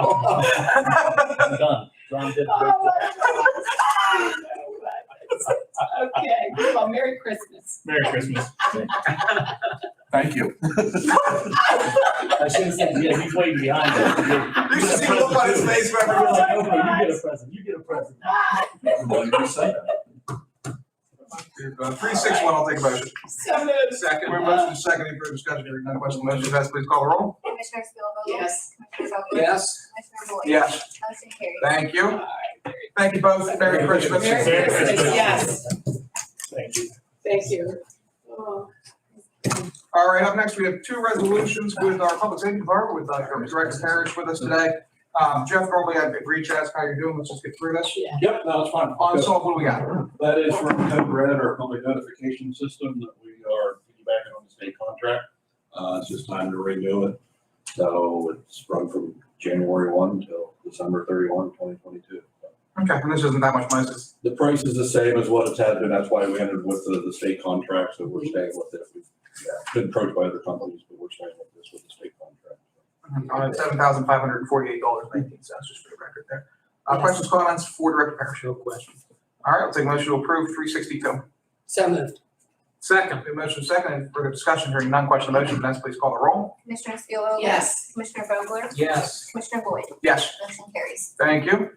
done. John did a great job. Okay, well, Merry Christmas. Merry Christmas. Thank you. I should have said, yeah, he's waiting behind us. You should see the look on his face whenever You're he like, "Okay, you get a present, you get a present." Everybody just say that. 361, I'll take a motion. So moved. Second, We're motion is second. Any further discussion? Hearing none. Question on the motion, Vanessa, please call the roll. Commissioner Spielvogel? Yes. Commissioner Vogler? yes. Commissioner Boyd? Yes. Motion carries. Thank you. Thank you both. Merry Christmas. Merry Christmas, yes. Thank you. Thank you. Oh. All right, up next, we have 2 resolutions with our Public Safety Department, with Director Parrish with us today. Jeff, normally I'd reach out, how you're doing, let's just get through this. Yep, no, it's fine. On what do we got? That is from Code Red, our public notification system that we are piggybacking on the state contract. It's just time to renew it. So it's run from January 1 till December 31, 2022. Okay, and this isn't that much money, it's The price is the same as what it's had been. That's why we entered with the state contract, so we're staying with it. We've been approached by other companies, but we're staying with this with the state contract. $7,548.19, just for the record there. Questions, comments for Director Parrish? No questions. All right, I'll take a motion to approve 362. So moved. Second, We have motion second, and further discussion, hearing none, question on the motion, Vanessa, please call the roll. Commissioner Spielvogel? Yes. Commissioner Vogler? yes. Commissioner Boyd? Yes. Motion carries. Thank you.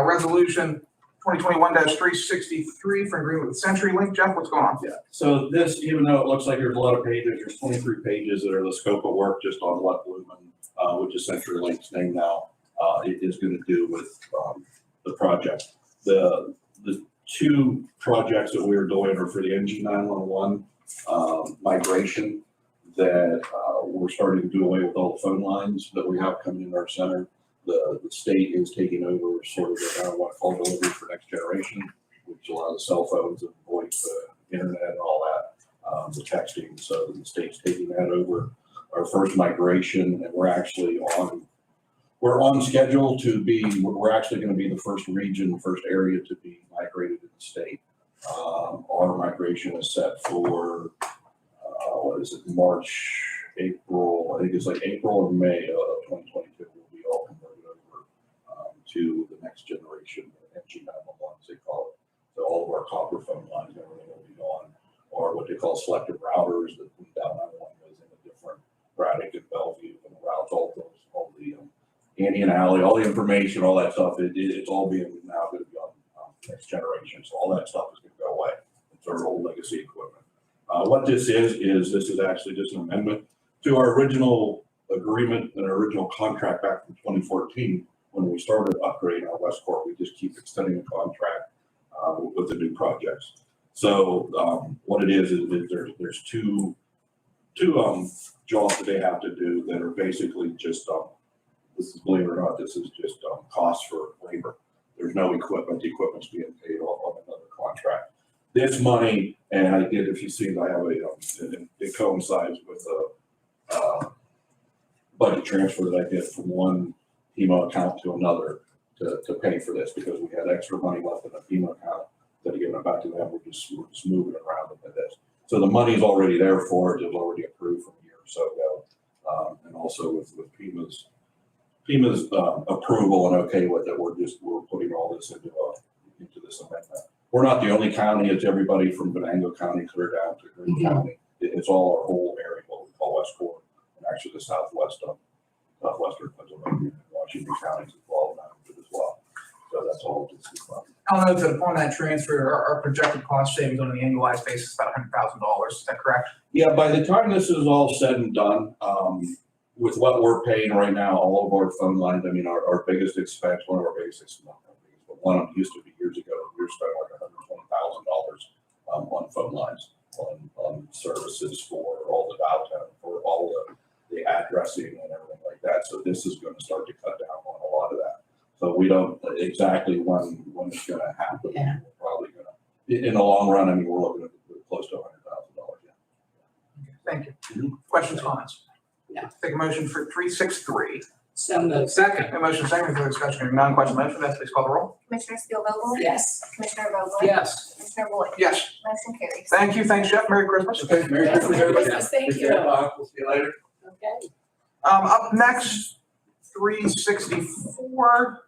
Resolution 2021-363 for agreement with CenturyLink. Jeff, what's going on? Yeah, so this, even though it looks like there's a lot of pages, there's 23 pages that are the scope of work just on what Lumen, which is CenturyLink's name now, it is going to do with the project. The 2 projects that we are doing are for the NG911 migration that we're starting to do away with all the phone lines that we have coming in our center. The state is taking over sort of the what call delivery for next generation, which allows cell phones and voice, internet and all that, the texting. So the state's taking that over. Our first migration, and we're on schedule to be, we're actually going to be the first region, first area to be migrated in the state. Our migration is set for, March, April, I think it's like April or May of 2022. We'll be all converted over to the next generation copper phone lines, everything will be gone, or what they call selective routers that put down on one goes into different Braddock and Bellevue and routes all those, all the Indian Alley, all the information, all that stuff. It's all being now going to be on next generation. So all that stuff is going to go away. It's our old legacy equipment. What this is this is actually just an amendment to our original agreement and our original contract back from 2014 when we started upgrading our West Corp. We just keep extending the contract with the new projects. So what it is there's two jobs that they have to do that are basically just this is, believe it or not, this is just cost for labor. There's no equipment. The equipment's being paid off on another contract. This money, and I did, if you see, I have it coincides with a budget transfer that I did from one FEMA account to another to pay for this because we had extra money left in the FEMA account that are giving it back to them. We're just moving it around with this. So the money's already there for it. It was already approved from a year or so ago. And also with FEMA's approval and okay with it, we're putting all this into this amendment. We're not the only county. It's everybody from Venango County clear down to Greene County. It's all our whole area, what we call West Corp, and actually the southwestern Pennsylvania and Washington counties involved now as well. So that's all this is about. I'll note that upon that transfer, our projected cost savings on an annualized basis is about $100,000. Is that correct? Yeah, by the time this is all said and done, with what we're paying right now, all of our phone lines, I mean, our biggest expense, one of our biggest expenses, but one of them used to be years ago, we were spending like $120,000 on phone lines, on services for all the dial tone, for all the addressing and everything like that. So this is going to start to cut down on a lot of that. So we don't exactly when it's going to happen. Yeah. We're probably going to, in the long run, I mean, we're looking at close to $100,000. Yeah. Thank you. Questions, comments? No. Take a motion for 363. So moved. Second. A motion second for discussion. Hearing none, question on the motion, Vanessa, please call the roll. Commissioner Spielvogel? Yes. Commissioner Vogler? Yes. Commissioner Boyd? Yes. Motion carries. Thank you. Thanks, Jeff. Merry Christmas. Okay, Merry Yes, Christmas, Merry everybody. Christmas. Thank you. We'll see you later. Okay. Up next, 364.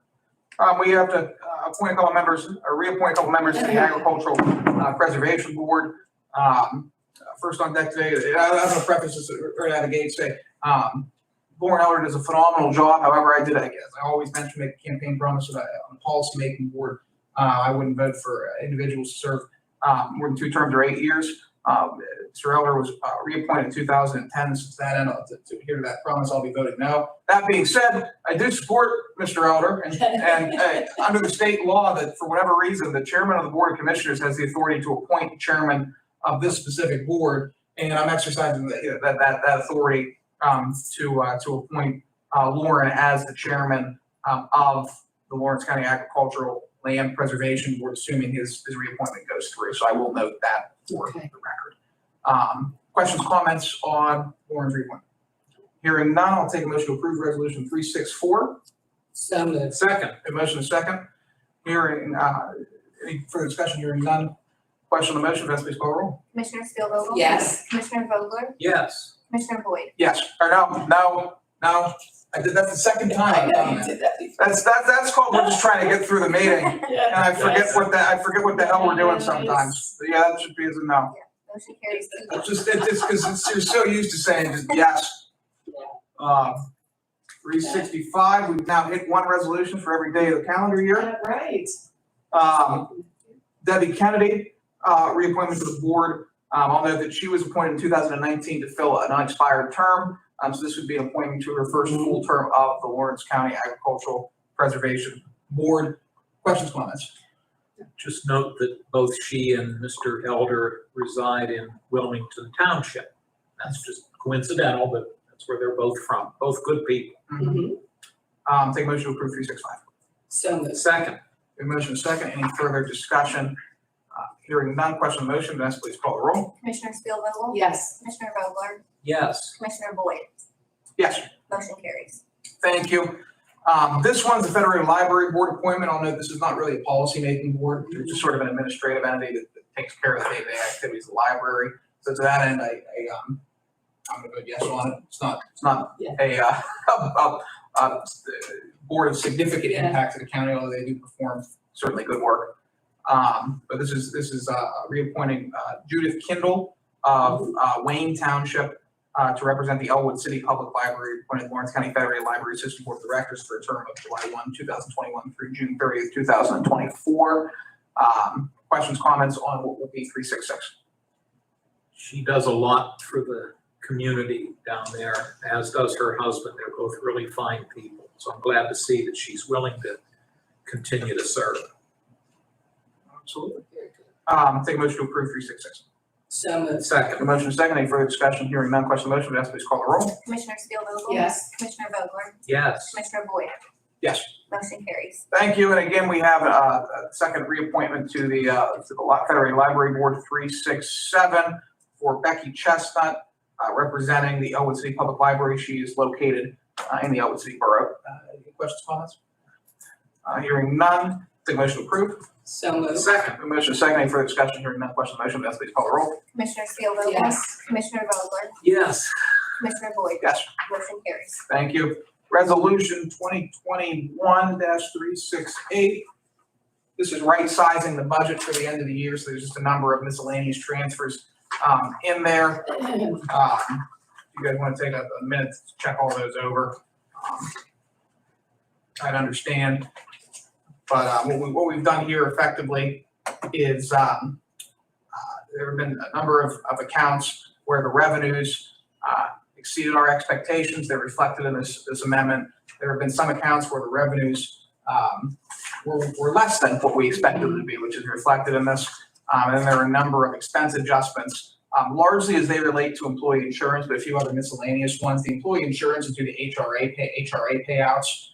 We have to appoint a couple members, or reappoint a couple members to the Agricultural Preservation Board. First on deck today, I'm going to preface this right out of the gate, say, Lauren Elder does a phenomenal job. However, I always mention, make a campaign promise that on the policy-making board, I wouldn't vote for individuals to serve more than 2 terms or 8 years. Mr. Elder was reappointed in 2010. Since that end, to hear that promise, I'll be voting no. That being said, I do support Mr. Elder, and under the state law, that for whatever reason, the chairman of the Board of Commissioners has the authority to appoint the chairman of this specific board, and I'm exercising that authority to appoint Lauren as the chairman of the Lawrence County Agricultural Land Preservation Board, assuming his reappointment goes through. So I will note that for the record. Questions, comments on Lauren's reappointment? Hearing none, I'll take a motion to approve resolution 364. So moved. Second. A motion is second. Hearing, any further discussion? Hearing none. Question on the motion, Vanessa, please call the roll. Commissioner Spielvogel? Yes. Commissioner Vogler? Yes. Commissioner Boyd? Yes, or no. I did that the second I time. know you did that before. That's called, we're just trying to get through the meeting. And I forget what the hell we're doing sometimes. So yeah, that should be as a no. Motion carries. It's just because you're so used to saying just yes. 365, we've now hit one resolution for every day of the calendar year. Right. Debbie Kennedy, reappointment to the board. I'll note that she was appointed in 2019 to fill an unexpired term. So this would be an appointment to her first full term of the Lawrence County Agricultural Preservation Board. Questions, comments? Just note that both she and Mr. Elder reside in Wilmington Township. That's just coincidental, but that's where they're both from. Both good people. Mm-hmm. Take a motion to approve 365. So moved. Second. A motion is second. Any further discussion? Hearing none, question on the motion, Vanessa, please call the roll. Commissioner Spielvogel? Yes. Commissioner Vogler? Yes. Commissioner Boyd? Yes, Motion carries. thank you. This one's the Federated Library Board appointment. I'll note this is not really a policy-making board. It's just sort of an administrative entity that takes care of the day-to-day activities of the library. So to that end, I'm gonna vote yes on it. It's not Yeah. a board of significant impact to the county, although they do perform certainly good work. But this is reappointing Judith Kindle of Wayne Township to represent the Elwood City Public Library, appointed Lawrence County Federated Library System Board of Directors for a term of July 1, 2021 through June 30th, 2024. Questions, comments on what will be 366? She does a lot for the community down there, as does her husband. They're both really fine people. So I'm glad to see that she's willing to continue to serve. Absolutely. Very good. Take a motion to approve 366. So moved. Second. A motion is second. Any further discussion? Hearing none. Question on the motion. Vanessa, please call the roll. Commissioner Spielvogel? Yes. Commissioner Vogler? Yes. Commissioner Boyd? Yes. Motion carries. Thank you. And again, we have a second reappointment to the Federated Library Board 367 for Becky Chestnut, representing the Elwood City Public Library. She is located in the Elwood City Borough. Any questions, comments? Hearing none. Take a motion to approve. So moved. Second. A motion is second. Any further discussion? Hearing none. Question on the motion. Vanessa, please call the roll. Commissioner Spielvogel? Yes. Commissioner Vogler? Yes. Commissioner Boyd? Yes. Motion carries. Thank you. Resolution 2021-368. This is right sizing the budget for the end of the year. So there's just a number of miscellaneous transfers in there. You guys want to take a minute to check all those over. I'd understand. But what we've done here effectively is there have been a number of accounts where the revenues exceeded our expectations. They're reflected in this amendment. There have been some accounts where the revenues were less than what we expected them to be, which is reflected in this. And then there are a number of expense adjustments, largely as they relate to employee insurance, but a few other miscellaneous ones. The employee insurance is due to HRA payouts,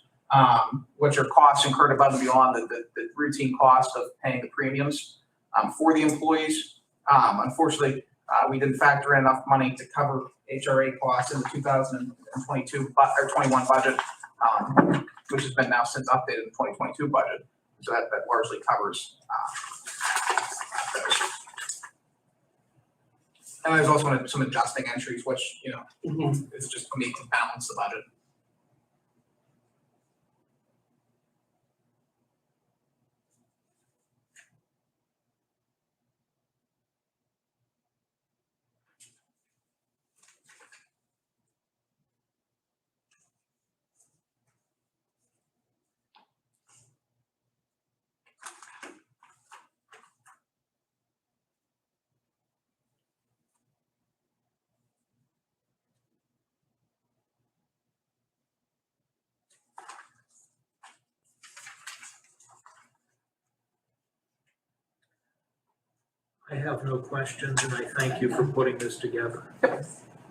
which are costs incurred above and beyond the routine cost of paying the premiums for the employees. Unfortunately, we didn't factor in enough money to cover HRA costs in the 2022 or 21 budget, which has been now since updated in the 2022 budget. So that largely covers those. And there's also some adjusting entries, which, you know, is just for me to balance the budget. I have no questions, and I thank you for putting this together.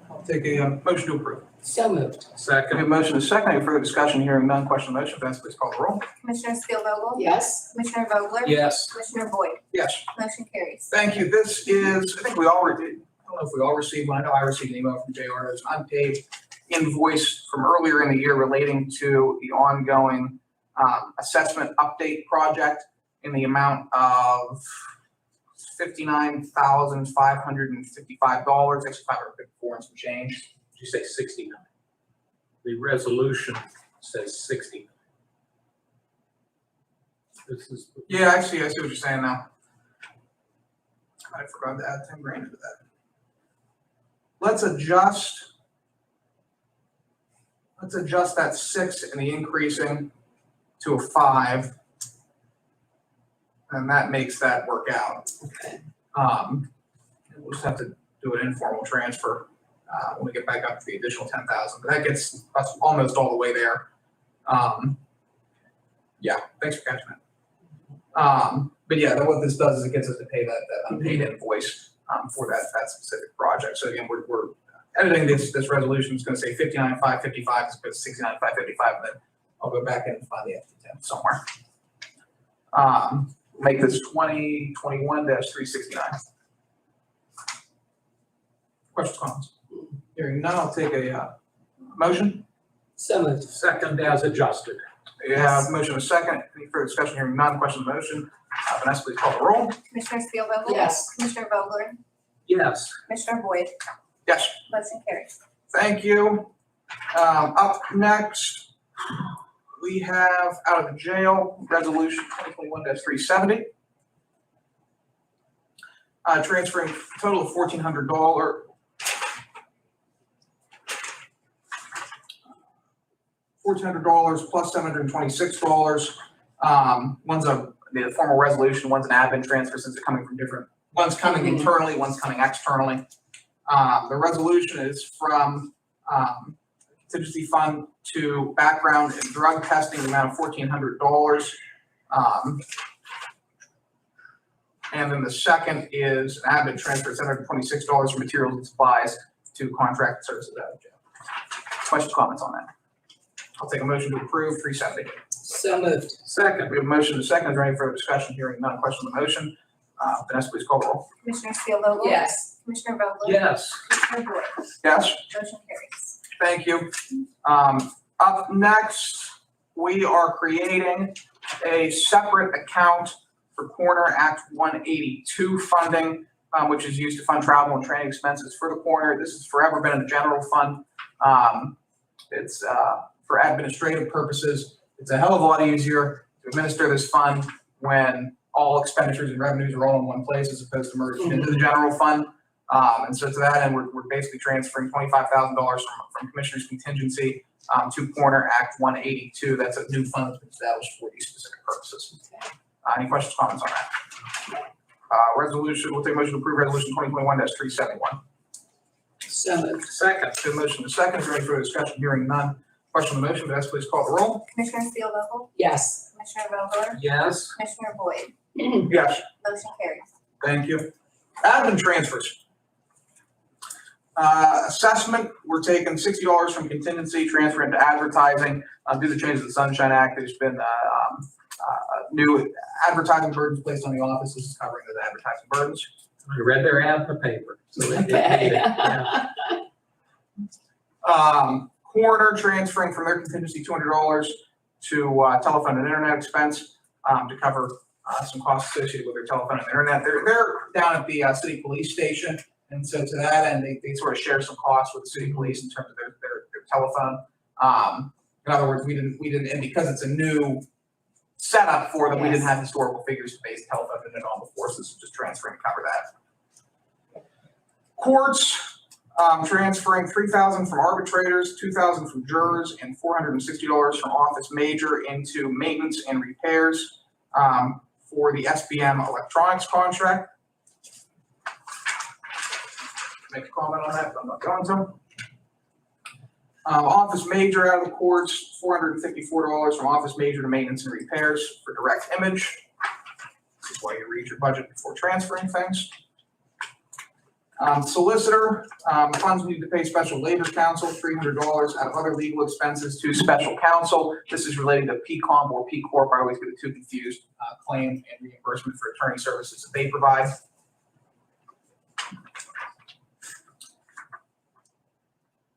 I'll take a motion to approve. So moved. We Second. have a motion is second. Any further discussion? Hearing none. Question on the motion. Vanessa, please call the roll. Commissioner Spielvogel? Yes. Commissioner Vogler? Yes. Commissioner Boyd? Yes. Motion carries. Thank you. This is, I think we all, I don't know if we all received one. I know I received an email from JR. There's an unpaid invoice from earlier in the year relating to the ongoing assessment update project in the amount of $59,555, actually 554 and some change. Did you say 69? The resolution says 60. This is. Yeah, I see what you're saying now. I forgot to add 10 grand into that. Let's adjust that 6 and the increasing to a 5. And that makes that work out. Okay. We'll just have to do an informal transfer when we get back up to the additional 10,000, but that gets us almost all the way there. Yeah, thanks for catching that. But yeah, what this does is it gets us to pay that unpaid invoice for that specific project. So again, we're editing this resolution. It's going to say 59,555. It's going to 69,555. Then I'll go back in and find the FT10 somewhere. Make this 2021-369. Questions, comments? Hearing none, I'll take a motion. So moved. Second as adjusted. We have motion a second. Any further discussion? Hearing none, question on the motion. Vanessa, please call the roll. Commissioner Spielvogel? Yes. Commissioner Vogler? Yes. Commissioner Boyd? Yes. Motion carries. Thank you. Up next, we have out of the jail resolution 2021-370. transferring a total of $1,400. $1,400 plus $726. One's the formal resolution, one's an admin transfer since they're coming from different, one's coming internally, one's coming externally. The resolution is from contingency fund to background and drug testing, the amount of $1,400. And then the second is an admin transfer, $726 for materials and supplies to contract services out of jail. Questions, comments on that? I'll take a motion to approve 370. So moved. Second, we have a motion and a second. Is there any further discussion? Hearing none, question on the motion. Vanessa, please call the roll. Commissioner Spielvogel? Yes. Commissioner Vogler? Yes. Commissioner Boyd? Yes? Motion carries. Thank you. Up next, we are creating a separate account for Coroner Act 182 funding, which is used to fund travel and training expenses for the coroner. This has forever been in the general fund. It's for administrative purposes. It's a hell of a lot easier to administer this fund when all expenditures and revenues are all in one place as opposed to merged into the general fund. And so to that end, we're basically transferring $25,000 from Commissioner's contingency to Coroner Act 182. That's a new fund that's been established for these specific purposes. Any questions, comments on that? Resolution, we'll take a motion to approve resolution 2021-371. So moved. Second. To the motion, the second, is there any further discussion? Hearing none. Question on the motion, Vanessa, please call the roll. Commissioner Spielvogel? Yes. Commissioner Vogler? Yes. Commissioner Boyd? Yes. Motion carries. Thank you. Admin transfers. Assessment, we're taking $60 from contingency, transferring to advertising. Due to the changes to the Sunshine Act, there's been new advertising burdens placed on the office. This is covering those advertising burdens. I read their ad in the paper, so they paid it. Yeah. Coroner transferring from their contingency $200 to telephone and internet expense to cover some costs associated with their telephone and internet. They're down at the city police station, and so to that end, they sort of share some costs with the city police in terms of their telephone. In other words, we didn't, and because it's a new setup for them, we didn't have historical figures to base telephone and internet on before, so this is just transferring to cover that. Courts, transferring $3,000 from arbitrators, $2,000 from jurors, and $460 from office major into maintenance and repairs for the SBM electronics contract. Make a comment on that, but I'm not going to. Office major out of the courts, $454 from office major to maintenance and repairs for direct image. This is why you read your budget before transferring things. Solicitor, funds we need to pay special labor counsel, $300 out of other legal expenses to special counsel. This is relating to PCOM or P Corp. I always get the two confused. Claim and reimbursement for attorney services that they provide.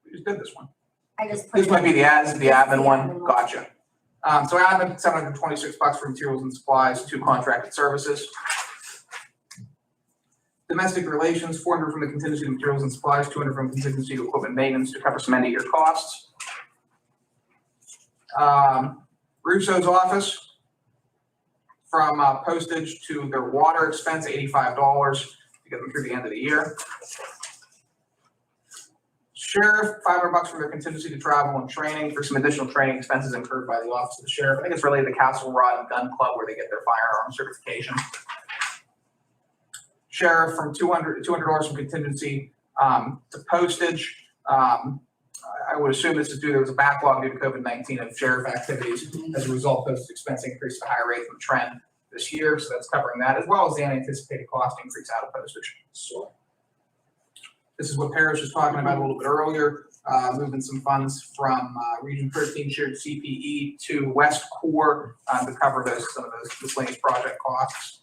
We just did this one. I just put. This might be the admin one. Gotcha. So admin, $726 for materials and supplies, 2 contracted services. Domestic relations, $400 from the contingency to materials and supplies, $200 from contingency to equipment maintenance to cover some end of year costs. Russo's office, from postage to their water expense, $85 to get them through the end of the year. Sheriff, $500 from their contingency to travel and training for some additional training expenses incurred by the office of the sheriff. I think it's related to Castle Rod and Gun Club where they get their firearm certification. Sheriff from $200 from contingency to postage. I would assume this is due, there was a backlog due to COVID-19 of sheriff activities. As a result, postage expense increased at a higher rate than the trend this year. So that's covering that, as well as the unanticipated cost increase out of postage. So this is what Parrish was talking about a little bit earlier, moving some funds from Region 13 shared CPE to West Core to cover some of those miscellaneous project costs.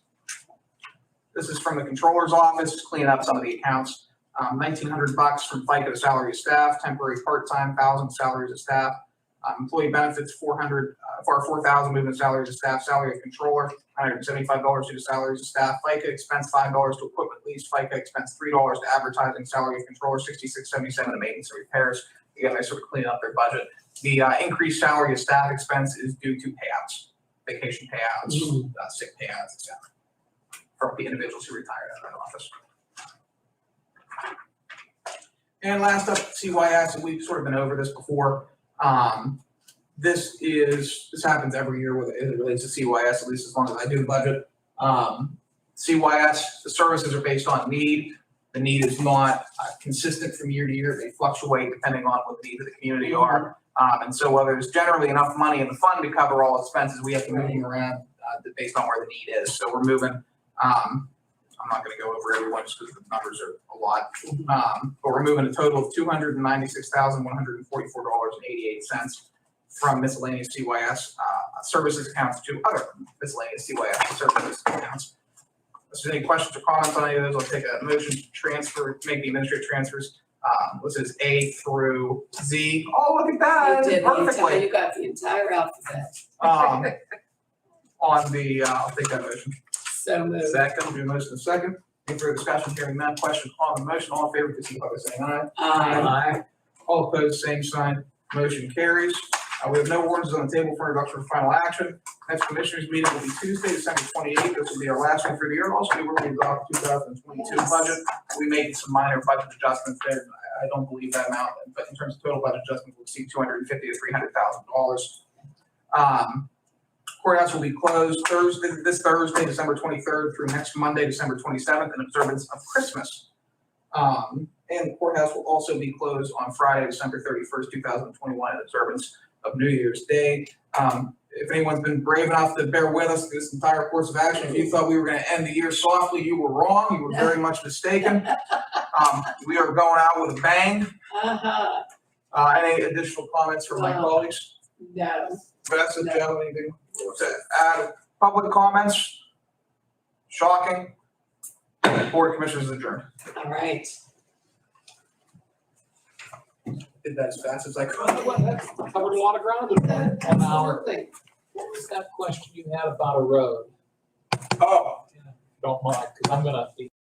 This is from the controller's office, cleaning up some of the accounts. $1,900 from FICA to salary of staff, temporary part-time, $1,000 salaries of staff. Employee benefits, $400 for $4,000 moving to salaries of staff, salary of controller, $175 due to salaries of staff. FICA expense, $5 to equipment lease. FICA expense, $3 to advertising, salary of controller, $66.77 to maintenance and repairs. Again, they're sort of cleaning up their budget. The increased salary of staff expense is due to payouts, vacation payouts, sick payouts, etc. from the individuals who retired out of that office. And last up, CYS, and we've sort of been over this before. This happens every year with, as it relates to CYS, at least as long as I do the budget. CYS, the services are based on need. The need is not consistent from year to year. They fluctuate depending on what the needs of the community are. And so while there's generally enough money in the fund to cover all expenses, we have to move them around based on where the need is. So we're moving, I'm not gonna go over everyone just because the numbers are a lot. But we're moving a total of $296,144.88 from miscellaneous CYS services accounts to other miscellaneous CYS services accounts. If there's any questions or comments on any of those, I'll take a motion to transfer, make the administrative transfers. This is A through Z. Oh, look at that, You did the entire, perfectly. you got the entire alphabet. On the, I'll take that motion. So moved. Second, do a motion in a second. Any further discussion, hearing none, question on the motion, all in favor, please signify by saying aye. Aye. All opposed, same sign, motion carries. We have no ordinances on the table for introduction for final action. Next commissioners meeting will be Tuesday, December 28th. This will be our last one for the year. It'll also be where we adopt the 2022 Yes. budget. We made some minor budget adjustments there. I don't believe that amount, but in terms of total budget adjustments, we'll see $250,000 to $300,000. Courthouse will be closed this Thursday, December 23rd through next Monday, December 27th, in observance of Christmas. And the courthouse will also be closed on Friday, December 31st, 2021, in observance of New Year's Day. If anyone's been brave enough to bear with us through this entire course of action, if you thought we were going to end the year softly, you were wrong. You were very much mistaken. We are going out with a bang. Any additional comments from my colleagues? No. Vanessa, Joe, anything to add? Public comments? Shocking. Board of Commissioners adjourned. All right. Did that as fast as I could. Covered a lot of ground in that 1 hour. Absolutely. What was that question you had about a road? Oh, Don't mind, because I'm gonna be